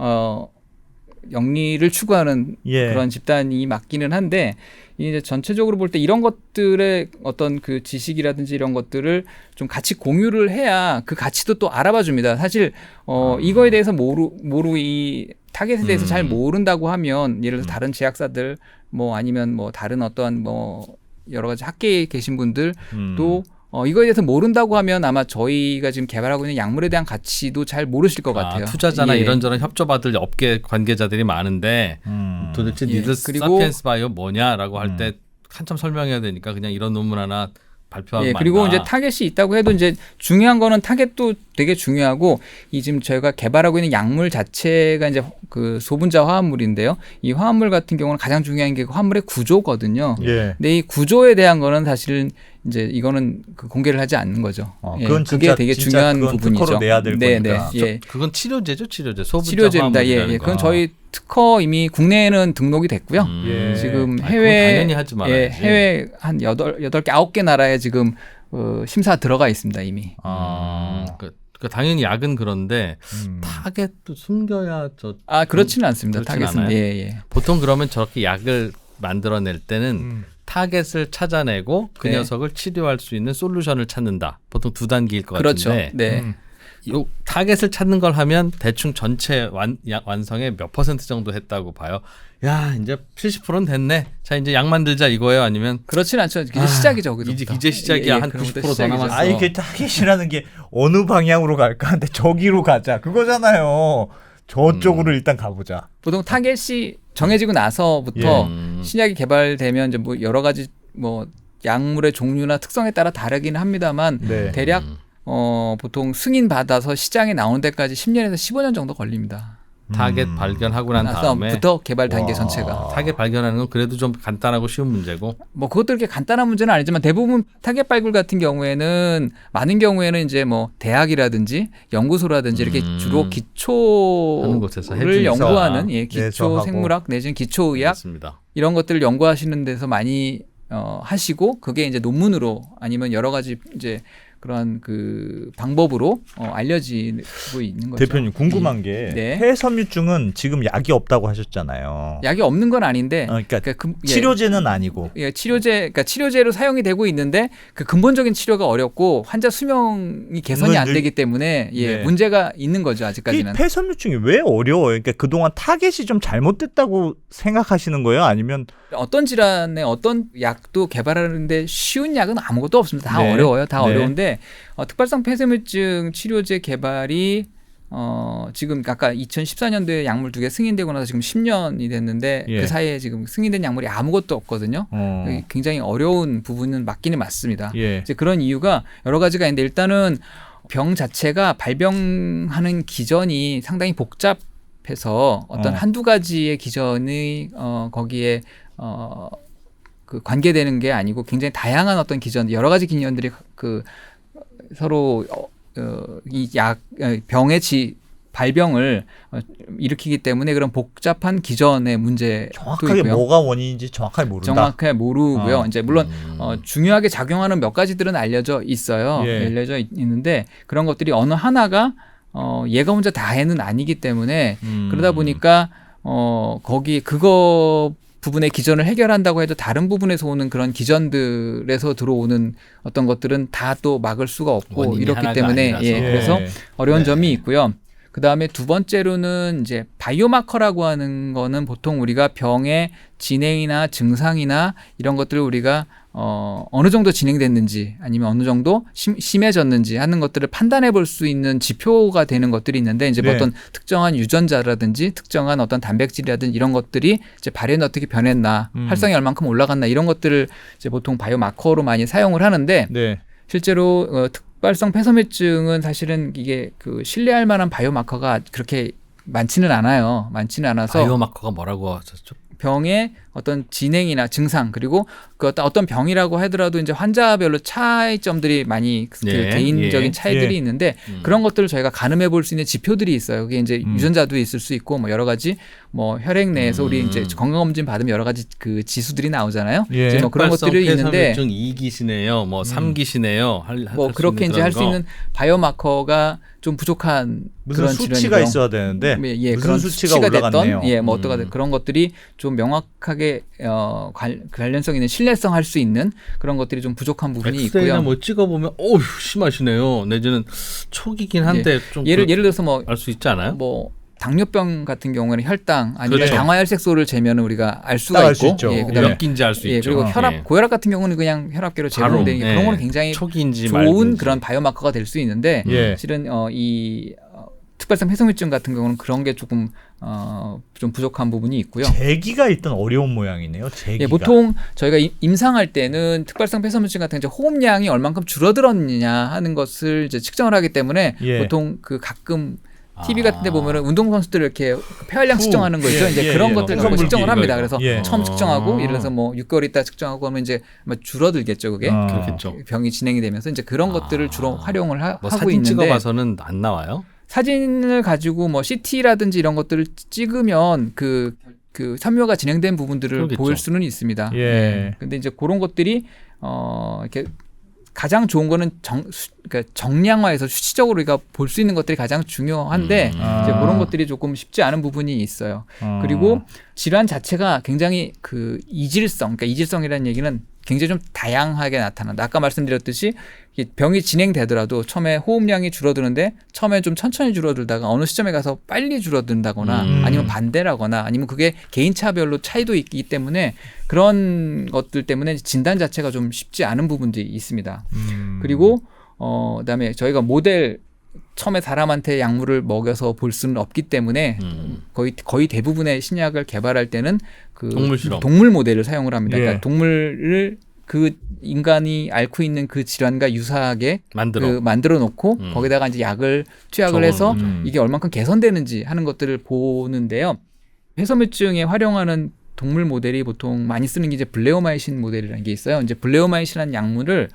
영리를 추구하는 예. 그런 집단이 맞기는 한데 이제 전체적으로 볼 때 이런 것들의 어떤 그 지식이라든지 이런 것들을 좀 같이 공유를 해야 그 가치도 또 알아봐 줍니다. 사실 이거에 대해서 이 타겟에 대해서 잘 모른다고 하면 예를 들어서 다른 제약사들 뭐 아니면 뭐 다른 어떠한 뭐 여러 가지 학계에 계신 분들도 이거에 대해서 모른다고 하면 아마 저희가 지금 개발하고 있는 약물에 대한 가치도 잘 모르실 것 같아요. 투자자나 예. 이런저런 협조받을 업계 관계자들이 많은데 도대체 예. 니들 그리고- 사피엔스 바이오 뭐냐라고 할 때 한참 설명해야 되니까 그냥 이런 논문 하나 발표하고 예, 만다. 그리고 이제 타겟이 있다고 해도 이제 중요한 거는 타겟도 되게 중요하고 이 지금 저희가 개발하고 있는 약물 자체가 이제 그 소분자 화합물인데요. 이 화합물 같은 경우는 가장 중요한 게 그 화합물의 구조거든요. 예. 근데 이 구조에 대한 거는 사실은 이제 이거는 그 공개를 하지 않는 거죠. 예, 그건 그게 진짜- 되게 진짜 중요한 그건 부분이죠. 특허로 내야 될 네, 거니까. 네, 예. 그건 치료제죠, 치료제. 소분자 치료제입니다. 예, 화합물이라는 예. 거. 그건 저희 특허 이미 국내에는 등록이 됐고요. 예. 지금 그건 해외 당연히 하지 말아야지. 예, 해외 한 8개 9개 나라에 지금 심사 들어가 있습니다, 이미. 그 당연히 약은 그런데 타겟도 숨겨야 그렇지는 않습니다. 그렇진 타겟은. 않아요? 예. 보통 그러면 저렇게 약을 만들어낼 때는 타겟을 찾아내고 그 네. 녀석을 치료할 수 있는 솔루션을 찾는다. 보통 2단계일 것 그렇죠. 같은데 네. 요 타겟을 찾는 걸 하면 대충 전체 완성의 몇 % 정도 했다고 봐요. 야, 이제 70%는 됐네. 자, 이제 약 만들자 이거예요? 아니면 그렇지는 않죠. 이제 시작이죠. 이제 시작이야. 한 90% 더 남았어. 이게 타겟이라는 게 어느 방향으로 갈까? 근데 저기로 가자. 그거잖아요. 저쪽으로 일단 가보자. 보통 타겟이 정해지고 나서부터 예. 신약이 개발되면 이제 뭐 여러 가지 뭐 약물의 종류나 특성에 따라 다르긴 합니다만 네. 대략 보통 승인 받아서 시장에 나오는 데까지 10년에서 15년 정도 걸립니다. 타겟 발견하고 난 다음에 부터 개발 단계 전체가. 타겟 발견하는 건 그래도 좀 간단하고 쉬운 문제고. 뭐 그것도 이렇게 간단한 문제는 아니지만 대부분 타겟 발굴 같은 경우에는 많은 경우에는 이제 뭐 대학이라든지 연구소라든지 이렇게 주로 하는 곳에서 기초를 해주니까. 연구하는 기초 내서하고. 생물학 내지는 기초의학 맞습니다. 이런 것들을 연구하시는 데서 많이 하시고 그게 이제 논문으로 아니면 여러 가지 이제 그러한 그 방법으로 알려지고 있는 거죠. 대표님 궁금한 게 네. 폐섬유증은 지금 약이 없다고 하셨잖아요. 약이 없는 건 아닌데 그러니까 예, 치료제는 아니고. 예, 그러니까 치료제로 사용이 되고 있는데 그 근본적인 치료가 어렵고 환자 수명이 개선이 안 되기 때문에 네. 문제가 있는 거죠 이 아직까지는. 폐섬유증이 왜 어려워요? 그러니까 그동안 타겟이 좀 잘못됐다고 생각하시는 거예요? 아니면 어떤 질환에 어떤 약도 개발하는데 쉬운 약은 아무것도 없습니다. 다 네. 어려워요. 다 네. 어려운데 특발성 폐섬유증 치료제 개발이 지금 아까 2014년도에 약물 2개 승인되고 나서 지금 10년이 됐는데 예. 그 사이에 지금 승인된 약물이 아무것도 없거든요. 굉장히 어려운 부분은 맞기는 맞습니다. 예. 이제 그런 이유가 여러 가지가 있는데 일단은 병 자체가 발병하는 기전이 상당히 복잡해서 어떤 한두 가지의 기전이 거기에 그 관계되는 게 아니고 굉장히 다양한 어떤 기전, 여러 가지 기전들이 그 서로 이 병의 발병을 일으키기 때문에 그런 복잡한 기전의 문제도 정확하게 있고요. 뭐가 원인인지 정확하게 모른다. 정확하게 모르고요. 이제 물론 중요하게 작용하는 몇 가지들은 알려져 있어요. 예. 알려져 있는데 그런 것들이 어느 하나가 얘가 혼자 다해는 아니기 때문에 그러다 보니까 거기 그거 부분의 기전을 해결한다고 해도 다른 부분에서 오는 그런 기전들에서 들어오는 어떤 것들은 다 또 막을 수가 없고 이렇기 때문에 그래서 어려운 점이 있고요. 그 다음에 두 번째로는 이제 바이오마커라고 하는 거는 보통 우리가 병의 진행이나 증상이나 이런 것들을 우리가 어느 정도 진행됐는지 아니면 어느 정도 심해졌는지 하는 것들을 판단해 볼 수 있는 지표가 되는 것들이 있는데 이제 어떤 특정한 유전자라든지 특정한 어떤 단백질이라든지 이런 것들이 이제 발현이 어떻게 변했나 활성이 얼만큼 올라갔나 이런 것들을 이제 보통 바이오마커로 많이 사용을 하는데 네. 실제로 특발성 폐섬유증은 사실은 이게 그 신뢰할 만한 바이오마커가 그렇게 많지는 않아요. 많지는 않아서 바이오마커가 뭐라고 하셨죠? 병의 어떤 진행이나 증상 그리고 그 어떤 병이라고 하더라도 이제 환자별로 차이점들이 많이 그 개인적인 차이들이 있는데 그런 것들을 저희가 가늠해 볼 수 있는 지표들이 있어요. 그게 이제 유전자도 있을 수 있고 뭐 여러 가지 뭐 혈액 내에서 우리 이제 건강검진 받으면 여러 가지 그 지수들이 나오잖아요. 이제 뭐 그런 것들이 있는데 2기시네요, 뭐 3기시네요. 뭐 그렇게 이제 할 수 있는 바이오마커가 좀 부족한 무슨 그런 수치가 질환이고요. 있어야 되는데 무슨 그런 수치가 올라갔네요. 뭐 어떠가 그런 것들이 좀 명확하게 관련성 있는 신뢰성 할 수 있는 그런 것들이 좀 부족한 부분이 엑스레이나 있고요. 뭐 찍어보면 어휴 심하시네요. 내지는 초기긴 한데 좀 예를 들어서 뭐 알 수 있지 않아요? 뭐 당뇨병 같은 경우에는 혈당 아니면 그렇죠. 강화혈색소를 재면 우리가 알 수가 알 수 있고, 있죠. 그다음에 몇 기인지 알 수 있죠. 그리고 혈압, 고혈압 같은 경우는 그냥 혈압계로 재면 되니까 그런 거는 굉장히 초기인지 좋은 말든지. 그런 바이오마커가 될 수 있는데 실은 이 특발성 폐섬유증 같은 경우는 그런 게 조금 좀 부족한 부분이 있고요. 제기가 일단 어려운 모양이네요. 제기가. 보통 저희가 임상할 때는 특발성 폐섬유증 같은 이제 호흡량이 얼만큼 줄어들었느냐 하는 것을 이제 측정을 하기 때문에 보통 그 가끔 TV 같은 데 보면은 운동선수들 이렇게 폐활량 측정하는 거 있죠. 이제 그런 것들 갖고 측정을 합니다. 그래서 처음 측정하고 예를 들어서 뭐 6개월 있다 측정하고 하면 이제 아마 줄어들겠죠. 그게 그렇겠죠. 병이 진행이 되면서 이제 그런 것들을 주로 활용을 뭐 하고 사진 있는데 찍어봐서는 안 나와요? 사진을 가지고 뭐 CT라든지 이런 것들을 찍으면 그 섬유가 진행된 부분들을 그러겠죠. 보일 수는 있습니다. 근데 이제 그런 것들이 이렇게 가장 좋은 거는 그러니까 정량화해서 수치적으로 우리가 볼 수 있는 것들이 가장 중요한데 이제 그런 것들이 조금 쉽지 않은 부분이 있어요. 그리고 질환 자체가 굉장히 그 이질성, 그러니까 이질성이라는 얘기는 굉장히 좀 다양하게 나타난다. 아까 말씀드렸듯이 병이 진행되더라도 처음에 호흡량이 줄어드는데 처음에 좀 천천히 줄어들다가 어느 시점에 가서 빨리 줄어든다거나 아니면 반대라거나 아니면 그게 개인차별로 차이도 있기 때문에 그런 것들 때문에 진단 자체가 좀 쉽지 않은 부분들이 있습니다. 그리고 그다음에 저희가 모델 처음에 사람한테 약물을 먹여서 볼 수는 없기 때문에 거의 대부분의 신약을 개발할 때는 그 동물 모델을 사용을 합니다. 그러니까 동물을 그 인간이 앓고 있는 그 질환과 유사하게 만들어 놓고 거기다가 이제 투약을 해서 이게 얼만큼 개선되는지 하는 것들을 보는데요. 폐섬유증에 활용하는 동물 모델이 보통 많이 쓰는 게 이제 블레오마이신 모델이라는 게 있어요. 이제 블레오마이신이라는 약물을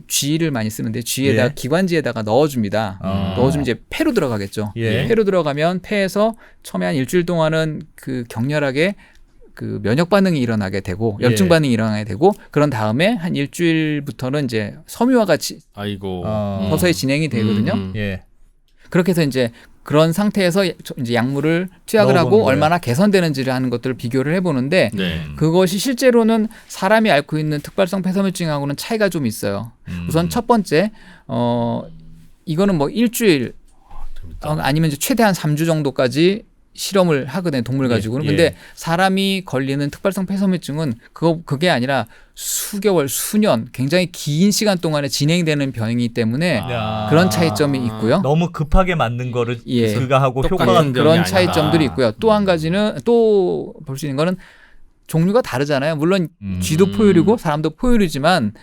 쥐를 많이 쓰는데 쥐에다 기관지에다가 넣어줍니다. 넣어주면 이제 폐로 들어가겠죠. 폐로 들어가면 폐에서 처음에 한 일주일 동안은 그 격렬하게 그 면역 반응이 일어나게 되고 염증 반응이 일어나게 되고 그런 다음에 한 일주일부터는 이제 섬유화가 서서히 진행이 되거든요. 그렇게 해서 이제 그런 상태에서 이제 약물을 투약을 하고 얼마나 개선되는지를 하는 것들을 비교를 해보는데 그것이 실제로는 사람이 앓고 있는 특발성 폐섬유증하고는 차이가 좀 있어요. 우선 첫 번째 이거는 뭐 일주일 아니면 이제 최대한 3주 정도까지 실험을 하거든요. 동물 가지고는. 근데 사람이 걸리는 특발성 폐섬유증은 그게 아니라 수개월, 수년 굉장히 긴 시간 동안에 진행되는 병이기 때문에 그런 차이점이 있고요. 너무 급하게 맞는 거를 그가 하고 효과가 그런 차이점들이 있고요. 또 한 가지는 또 볼 수 있는 거는 종류가 다르잖아요. 물론 쥐도 포유류고 사람도 포유류지만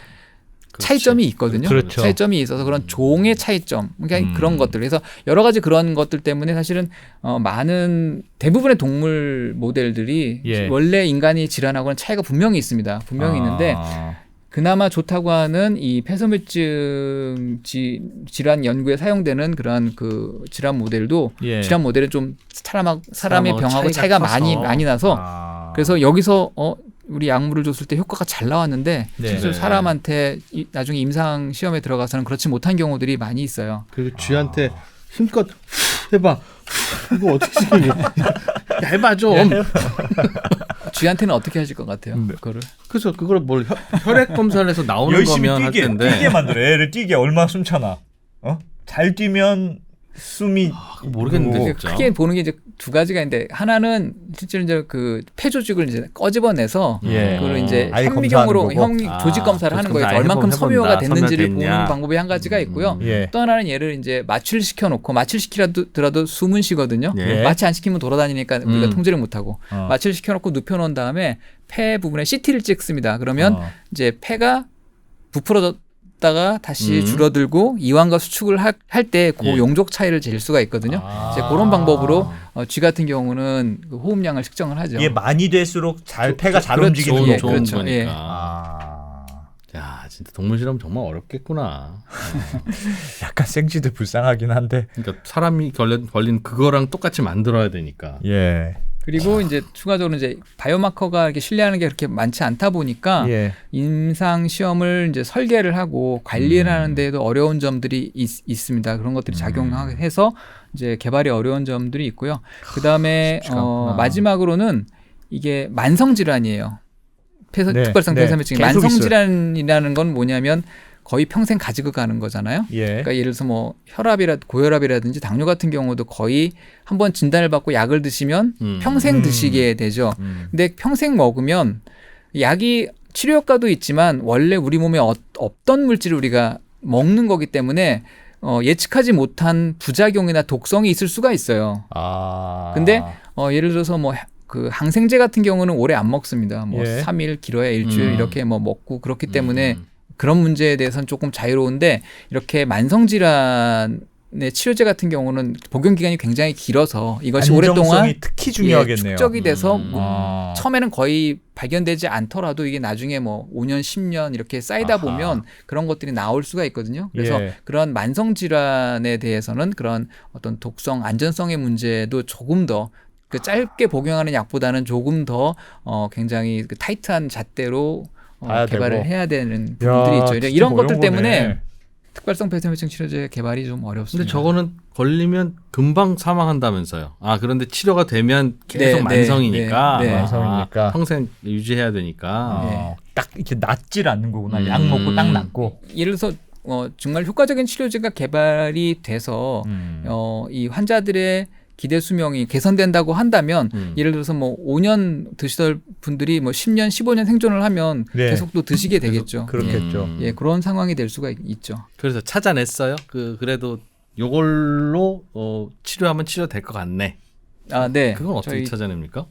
차이점이 있거든요. 그렇죠. 차이점이 있어서 그런 종의 차이점, 그러니까 그런 것들. 그래서 여러 가지 그런 것들 때문에 사실은 많은 대부분의 동물 모델들이 원래 인간이 질환하고는 차이가 분명히 있습니다. 분명히 있는데 그나마 좋다고 하는 이 폐섬유증 질환 연구에 사용되는 그러한 그 질환 모델도 질환 모델은 좀 사람의 병하고 차이가 많이 나서 그래서 여기서 우리 약물을 줬을 때 효과가 잘 나왔는데 실제로 사람한테 나중에 임상 시험에 들어가서는 그렇지 못한 경우들이 많이 있어요. 그리고 쥐한테 힘껏 해봐. 이거 어떻게 생각해? 얇아 좀. 쥐한테는 어떻게 하실 것 같아요? 그거를. 그래서 그걸 뭘 혈액 검사를 해서 나오는 거면 할 텐데. 뛰게 만들어. 애를 뛰게 얼마나 숨차나. 잘 뛰면 숨이 모르겠는데 진짜. 크게 보는 게 이제 두 가지가 있는데 하나는 실제로 이제 그 폐 조직을 이제 꺼집어내서 그걸 이제 현미경으로 조직 검사를 하는 거예요. 얼만큼 섬유화가 됐는지를 보는 방법이 한 가지가 있고요. 또 하나는 얘를 이제 마취시켜놓고 마취시키더라도 숨은 쉬거든요. 마취 안 시키면 돌아다니니까 우리가 통제를 못하고 마취를 시켜놓고 눕혀놓은 다음에 폐 부분에 CT를 찍습니다. 그러면 이제 폐가 부풀어졌다가 다시 줄어들고 이완과 수축을 할 때 그 용적 차이를 잴 수가 있거든요. 이제 그런 방법으로 쥐 같은 경우는 그 호흡량을 측정을 하죠. 이게 많이 될수록 폐가 잘 움직이는 거고. 좋은 거니까. 야, 진짜 동물 실험 정말 어렵겠구나. 약간 생쥐도 불쌍하긴 한데. 그러니까 사람이 걸린 그거랑 똑같이 만들어야 되니까. 그리고 이제 추가적으로 이제 바이오마커가 이렇게 신뢰하는 게 그렇게 많지 않다 보니까 임상 시험을 이제 설계를 하고 관리를 하는 데에도 어려운 점들이 있습니다. 그런 것들이 작용해서 이제 개발이 어려운 점들이 있고요. 그다음에 마지막으로는 이게 만성 질환이에요. 특발성 폐섬유증. 만성 질환이라는 건 뭐냐면 거의 평생 가지고 가는 거잖아요. 그러니까 예를 들어서 뭐 고혈압이라든지 당뇨 같은 경우도 거의 한번 진단을 받고 약을 드시면 평생 드시게 되죠. 근데 평생 먹으면 약이 치료 효과도 있지만 원래 우리 몸에 없던 물질을 우리가 먹는 거기 때문에 예측하지 못한 부작용이나 독성이 있을 수가 있어요. 근데 예를 들어서 뭐 그 항생제 같은 경우는 오래 안 먹습니다. 뭐 3일 길어야 일주일 이렇게 뭐 먹고 그렇기 때문에 그런 문제에 대해서는 조금 자유로운데 이렇게 만성질환의 치료제 같은 경우는 복용 기간이 굉장히 길어서 이것이 오랫동안 특히 중요하겠네요. 축적이 돼서 처음에는 거의 발견되지 않더라도 이게 나중에 뭐 5년, 10년 이렇게 쌓이다 보면 그런 것들이 나올 수가 있거든요. 그래서 그런 만성질환에 대해서는 그런 어떤 독성, 안전성의 문제도 조금 더 그 짧게 복용하는 약보다는 조금 더 굉장히 그 타이트한 잣대로 개발을 되고. 해야 되는 야, 부분들이 있죠. 진짜 이런 것들 어려운 때문에 거네. 특발성 폐쇄혈증 치료제 개발이 좀 어렵습니다. 근데 저거는 걸리면 금방 사망한다면서요. 아 그런데 치료가 되면 계속 만성이니까. 네. 만성이니까. 평생 유지해야 되니까. 어, 딱 이렇게 낫질 않는 거구나. 약 음. 먹고 딱 낫고. 예를 들어서 정말 효과적인 치료제가 개발이 돼서 이 환자들의 기대 수명이 개선된다고 한다면 예를 들어서 뭐 5년 드시던 분들이 뭐 10년, 15년 생존을 하면 네. 계속 또 드시게 되겠죠. 그렇겠죠. 예, 그런 상황이 될 수가 있죠. 그래서 찾아냈어요. 그래도 요걸로 치료하면 치료될 것 같네. 아, 네. 그건 어떻게 저희 찾아냅니까?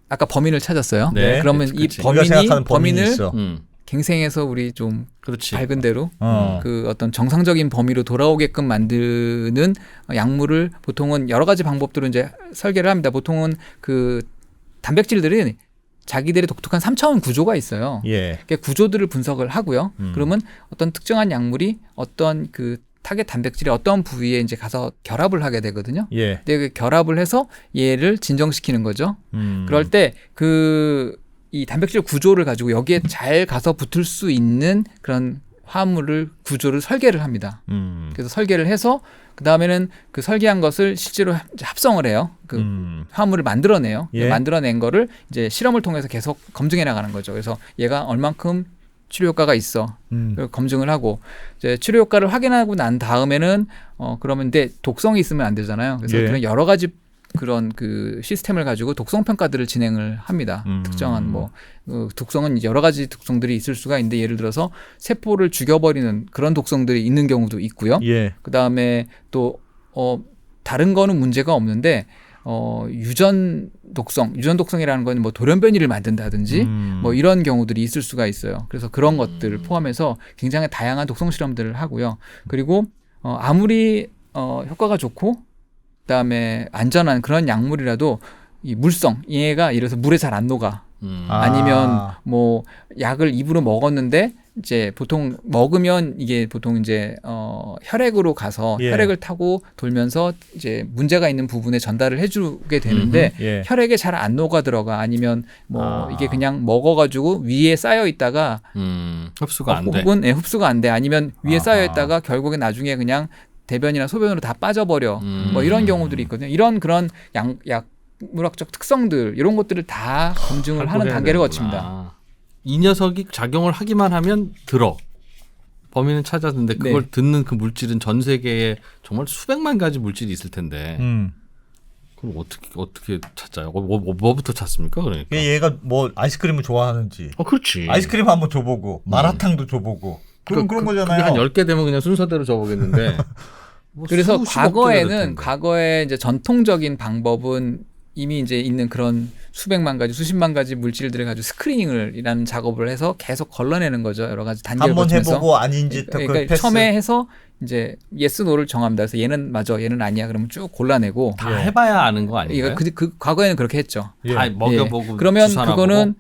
아까 범인을 찾았어요. 네. 그러면 그치, 이 그치. 우리가 생각하는 범인이 범인을 있어. 갱생해서 우리 좀 그렇지. 밝은 대로 어. 그 어떤 정상적인 범위로 돌아오게끔 만드는 약물을 보통은 여러 가지 방법으로 이제 설계를 합니다. 보통은 그 단백질들은 자기들의 독특한 3차원 구조가 있어요. 예. 그 구조들을 분석을 하고요. 그러면 어떤 특정한 약물이 어떤 그 타겟 단백질의 어떤 부위에 이제 가서 결합을 하게 되거든요. 예. 근데 그 결합을 해서 얘를 진정시키는 거죠. 그럴 때 이 단백질 구조를 가지고 여기에 잘 가서 붙을 수 있는 그런 화합물을 구조를 설계를 합니다. 그래서 설계를 해서 그 다음에는 그 설계한 것을 실제로 합성을 해요. 그 화합물을 만들어내요. 예. 만들어낸 거를 이제 실험을 통해서 계속 검증해 나가는 거죠. 그래서 얘가 얼만큼 치료 효과가 있어. 그걸 검증을 하고 이제 치료 효과를 확인하고 난 다음에는 그러면 근데 독성이 있으면 안 되잖아요. 그래서 예. 그런 여러 가지 그런 그 시스템을 가지고 독성 평가들을 진행을 합니다. 특정한 뭐 독성은 이제 여러 가지 독성들이 있을 수가 있는데 예를 들어서 세포를 죽여버리는 그런 독성들이 있는 경우도 있고요. 예. 그 다음에 또 다른 거는 문제가 없는데 유전 독성이라는 건 뭐 돌연변이를 만든다든지 뭐 이런 경우들이 있을 수가 있어요. 그래서 그런 것들을 포함해서 굉장히 다양한 독성 실험들을 하고요. 그리고 아무리 효과가 좋고 그다음에 안전한 그런 약물이라도 이 물성 얘가 예를 들어서 물에 잘 안 녹아. 아니면 뭐 약을 입으로 먹었는데 이제 보통 먹으면 이게 보통 이제 혈액으로 가서 예. 혈액을 타고 돌면서 이제 문제가 있는 부분에 전달을 해주게 되는데 예. 혈액에 잘 안 녹아 들어가 아니면 뭐 이게 그냥 먹어가지고 위에 쌓여 있다가 흡수가 안 돼. 혹은 흡수가 안 돼 아니면 위에 쌓여 있다가 결국에 나중에 그냥 대변이나 소변으로 다 빠져버려 뭐 이런 경우들이 있거든요. 이런 그런 약물학적 특성들 이런 것들을 다 검증을 하는 단계를 거칩니다. 이 녀석이 작용을 하기만 하면 들어. 범인은 찾았는데 그걸 네. 듣는 그 물질은 전 세계에 정말 수백만 가지 물질이 있을 텐데. 그럼 어떻게 찾아요? 뭐부터 찾습니까? 그러니까. 얘가 뭐 아이스크림을 좋아하는지. 그렇지. 아이스크림 한번 줘보고 마라탕도 줘보고. 그런 거잖아요. 그게 한 10개 되면 그냥 순서대로 줘보겠는데. 그래서 과거에 과거에 이제 전통적인 방법은 이미 이제 있는 그런 수백만 가지, 수십만 가지 물질들을 가지고 스크리닝이라는 작업을 해서 계속 걸러내는 거죠. 여러 가지 단계를 한번 거치면서. 해보고 아닌지 그러니까 패스. 처음에 해서 이제 예스 노를 정합니다. 그래서 얘는 맞아, 얘는 아니야. 그러면 쭉 골라내고 다 해봐야 아는 거 아닌가요? 그 과거에는 그렇게 했죠. 다 먹여보고. 그러면 주사나 그거는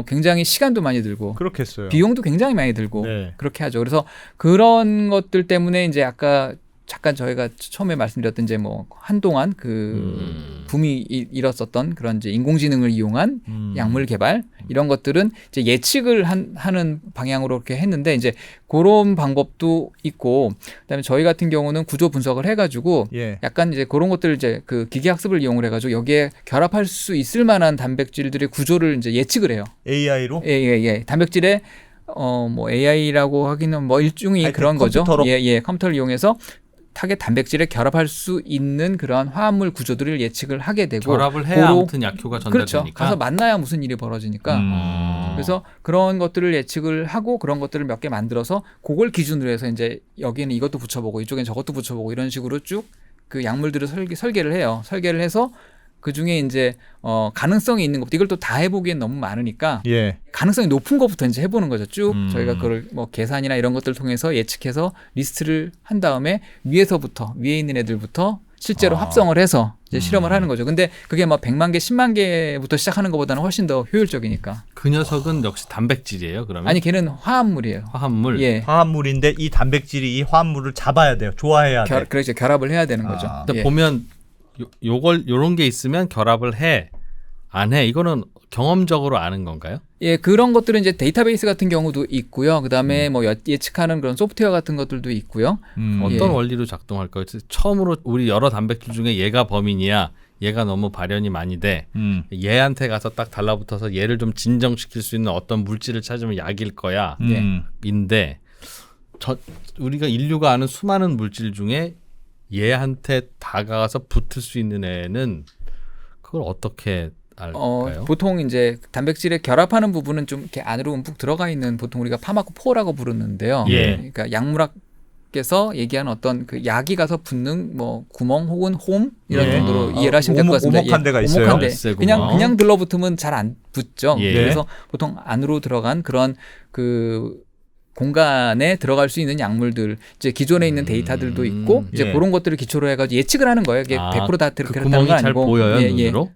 굉장히 시간도 많이 들고 그렇겠어요. 비용도 굉장히 많이 들고 네. 그렇게 하죠. 그래서 그런 것들 때문에 이제 아까 잠깐 저희가 처음에 말씀드렸던 이제 뭐 한동안 그 붐이 일었었던 그런 이제 인공지능을 이용한 약물 개발 이런 것들은 이제 예측을 하는 방향으로 이렇게 했는데 이제 그런 방법도 있고 그다음에 저희 같은 경우는 구조 분석을 해가지고 예. 약간 이제 그런 것들을 이제 그 기계학습을 이용을 해가지고 여기에 결합할 수 있을 만한 단백질들의 구조를 이제 예측을 해요. AI로? 예. 단백질의 뭐 AI라고 하기는 뭐 일종의 그런 거죠. 컴퓨터로? 컴퓨터를 이용해서 타겟 단백질에 결합할 수 있는 그러한 화합물 구조들을 예측을 하게 되고 결합을 해야 아무튼 약효가 전달되니까. 그렇죠. 가서 만나야 무슨 일이 벌어지니까. 그래서 그런 것들을 예측을 하고 그런 것들을 몇 개 만들어서 그걸 기준으로 해서 이제 여기는 이것도 붙여보고 이쪽엔 저것도 붙여보고 이런 식으로 쭉 그 약물들을 설계를 해요. 설계를 해서 그 중에 이제 가능성이 있는 것부터 이걸 또 다 해보기엔 너무 많으니까 예. 가능성이 높은 것부터 이제 해보는 거죠. 쭉 저희가 그걸 뭐 계산이나 이런 것들을 통해서 예측해서 리스트를 한 다음에 위에 있는 애들부터 실제로 합성을 해서 이제 실험을 하는 거죠. 근데 그게 막 100만 개, 10만 개부터 시작하는 것보다는 훨씬 더 효율적이니까. 그 녀석은 역시 단백질이에요, 그러면? 아니, 걔는 화합물이에요. 화합물? 예. 화합물인데 이 단백질이 이 화합물을 잡아야 돼요. 좋아해야 돼. 그렇죠. 결합을 해야 되는 거죠. 근데 보면 요런 게 있으면 결합을 해, 안 해. 이거는 경험적으로 아는 건가요? 예, 그런 것들은 이제 데이터베이스 같은 경우도 있고요. 그다음에 뭐 예측하는 그런 소프트웨어 같은 것들도 있고요. 어떤 예. 원리로 작동할까요? 처음으로 우리 여러 단백질 중에 얘가 범인이야. 얘가 너무 발현이 많이 돼. 얘한테 가서 딱 달라붙어서 얘를 좀 진정시킬 수 있는 어떤 물질을 찾으면 약일 거야. 인데 우리가 인류가 아는 수많은 물질 중에 얘한테 다가가서 붙을 수 있는 애는 그걸 어떻게 알까요? 보통 이제 단백질에 결합하는 부분은 좀 이렇게 안으로 움푹 들어가 있는 보통 우리가 파마코포라고 부르는데요. 예. 그러니까 약물학께서 얘기하는 어떤 그 약이 가서 붙는 뭐 구멍 혹은 홈 이런 예. 정도로 이해를 하시면 될 것 같습니다. 오목한 데가 있어요. 오목한 데. 열쇠 구멍. 그냥 들러붙으면 잘 안 붙죠. 예. 그래서 보통 안으로 들어간 그런 그 공간에 들어갈 수 있는 약물들, 이제 기존에 있는 데이터들도 있고 이제 예. 그런 것들을 기초로 해가지고 예측을 하는 거예요. 이게 100%다 그 그렇게 구멍이 건 잘 아니고. 보여요, 예, 눈으로?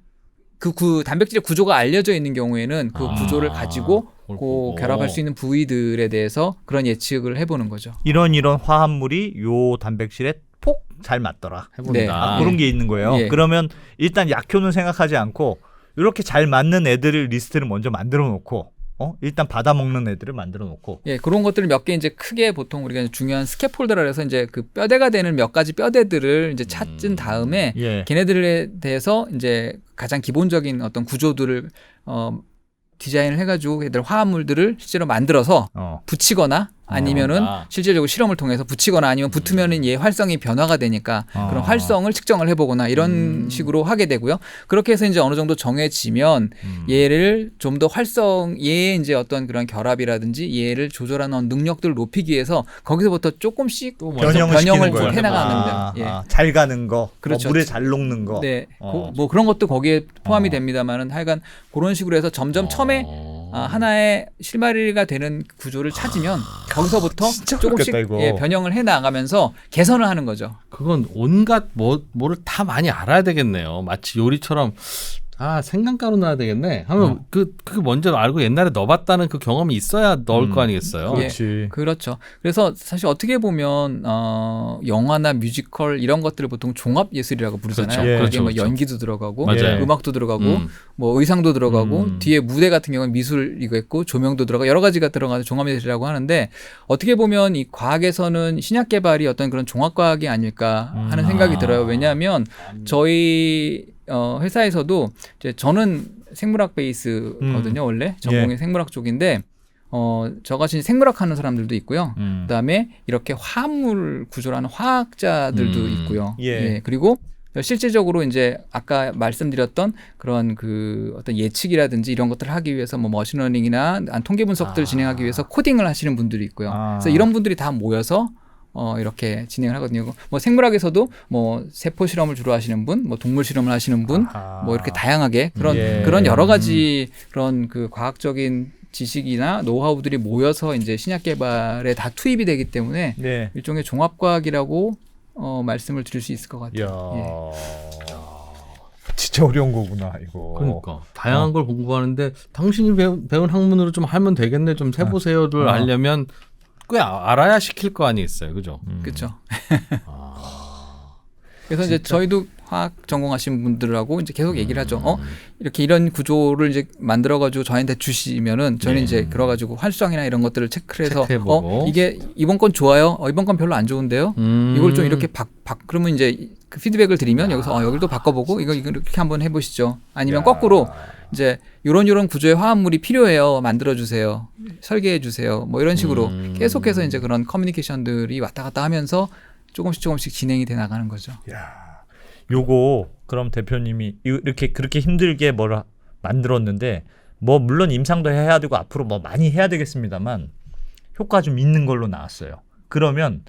그 단백질의 구조가 알려져 있는 경우에는 그 구조를 가지고 그걸 그 보고. 결합할 수 있는 부위들에 대해서 그런 예측을 해보는 거죠. 이런 화합물이 요 단백질에 폭 잘 맞더라. 해본다. 네. 그런 게 있는 거예요. 예. 그러면 일단 약효는 생각하지 않고 이렇게 잘 맞는 애들을 리스트를 먼저 만들어 놓고 일단 받아먹는 애들을 만들어 놓고 예, 그런 것들을 몇 개 이제 크게 보통 우리가 중요한 스캐폴더라 해서 이제 그 뼈대가 되는 몇 가지 뼈대들을 이제 찾은 다음에 예. 걔네들에 대해서 이제 가장 기본적인 어떤 구조들을 디자인을 해가지고 얘들 화합물들을 실제로 만들어서 붙이거나 아니면은 실제적으로 실험을 통해서 붙이거나 아니면 붙으면은 얘 활성이 변화가 되니까 그런 활성을 측정을 해보거나 이런 식으로 하게 되고요. 그렇게 해서 이제 어느 정도 정해지면 얘를 좀 더 얘의 이제 어떤 그런 결합이라든지 얘를 조절하는 능력들을 높이기 위해서 거기서부터 조금씩 변형을 거예요. 해나가는 예. 잘 가는 거, 그렇죠. 물에 잘 녹는 거. 네, 뭐 그런 것도 거기에 포함이 됩니다만은 하여간 그런 식으로 해서 점점 처음에 하나의 실마리가 되는 구조를 찾으면 거기서부터 조금씩 변형을 해 나가면서 개선을 하는 거죠. 그건 온갖 뭐를 다 많이 알아야 되겠네요. 마치 요리처럼 생강가루 넣어야 되겠네 하면 그게 먼저 알고 옛날에 넣어봤다는 그 경험이 있어야 넣을 거 아니겠어요. 그렇지. 그렇죠. 그래서 사실 어떻게 보면 영화나 뮤지컬 이런 것들을 보통 종합 예술이라고 부르잖아요. 그렇죠. 거기에 뭐 그렇죠. 연기도 들어가고 맞아요. 음악도 들어가고 뭐 의상도 들어가고 뒤에 무대 같은 경우는 미술이고 있고 조명도 들어가 여러 가지가 들어가서 종합 예술이라고 하는데 어떻게 보면 이 과학에서는 신약 개발이 어떤 그런 종합 과학이 아닐까 하는 생각이 들어요. 왜냐하면 저희 회사에서도 이제 저는 생물학 베이스거든요. 원래 전공이 생물학 쪽인데 저같이 생물학 하는 사람들도 있고요. 그다음에 이렇게 화합물 구조를 하는 화학자들도 있고요. 예. 그리고 실질적으로 이제 아까 말씀드렸던 그런 그 어떤 예측이라든지 이런 것들을 하기 위해서 뭐 머신러닝이나 통계 분석들을 진행하기 위해서 코딩을 하시는 분들이 있고요. 그래서 이런 분들이 다 모여서 이렇게 진행을 하거든요. 뭐 생물학에서도 뭐 세포 실험을 주로 하시는 분, 뭐 동물 실험을 하시는 분, 뭐 이렇게 다양하게 그런 여러 가지 그런 그 과학적인 지식이나 노하우들이 모여서 이제 신약 개발에 다 투입이 되기 때문에 일종의 종합과학이라고 말씀을 드릴 수 있을 것 같아요. 진짜 어려운 거구나 이거. 그러니까 다양한 걸 공부하는데 당신이 배운 학문으로 좀 하면 되겠네. 좀 해보세요를 하려면 꽤 알아야 시킬 거 아니겠어요, 그죠? 그렇죠. 그래서 이제 저희도 화학 전공하신 분들하고 이제 계속 얘기를 하죠. 이렇게 이런 구조를 이제 만들어가지고 저희한테 주시면은 저희는 이제 그래가지고 활성이나 이런 것들을 체크를 해서 이게 이번 건 좋아요. 이번 건 별로 안 좋은데요. 이걸 좀 이렇게 그러면 이제 그 피드백을 드리면 여기서 여기를 또 바꿔보고 이거 이렇게 한번 해보시죠. 아니면 거꾸로 이제 이런 구조의 화합물이 필요해요. 만들어주세요. 설계해주세요. 뭐 이런 식으로 계속해서 이제 그런 커뮤니케이션들이 왔다 갔다 하면서 조금씩 진행이 돼 나가는 거죠. 요거 그럼 대표님이 이렇게 그렇게 힘들게 뭘 만들었는데 뭐 물론 임상도 해야 되고 앞으로 뭐 많이 해야 되겠습니다만 효과 좀 있는 걸로 나왔어요. 그러면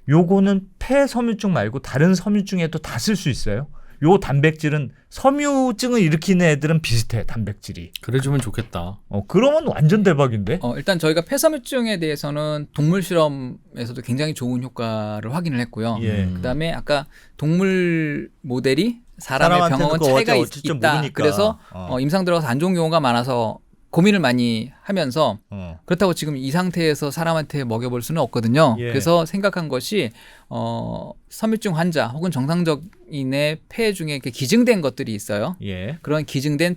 요거는 폐섬유증 말고 다른 섬유증에도 다 쓸 수 있어요? 요 단백질은 섬유증을 일으키는 애들은 비슷해 단백질이. 그래주면 좋겠다. 그러면 완전 대박인데. 일단 저희가 폐섬유증에 대해서는 동물 실험에서도 굉장히 좋은 효과를 확인을 했고요. 그다음에 아까 동물 모델이 사람의 병원은 차이가 있다. 모르니까. 그래서 임상 들어가서 안 좋은 경우가 많아서 고민을 많이 하면서 그렇다고 지금 이 상태에서 사람한테 먹여볼 수는 없거든요. 예. 그래서 생각한 것이 섬유증 환자 혹은 정상적인의 폐 중에 이렇게 기증된 것들이 있어요. 예. 그런 기증된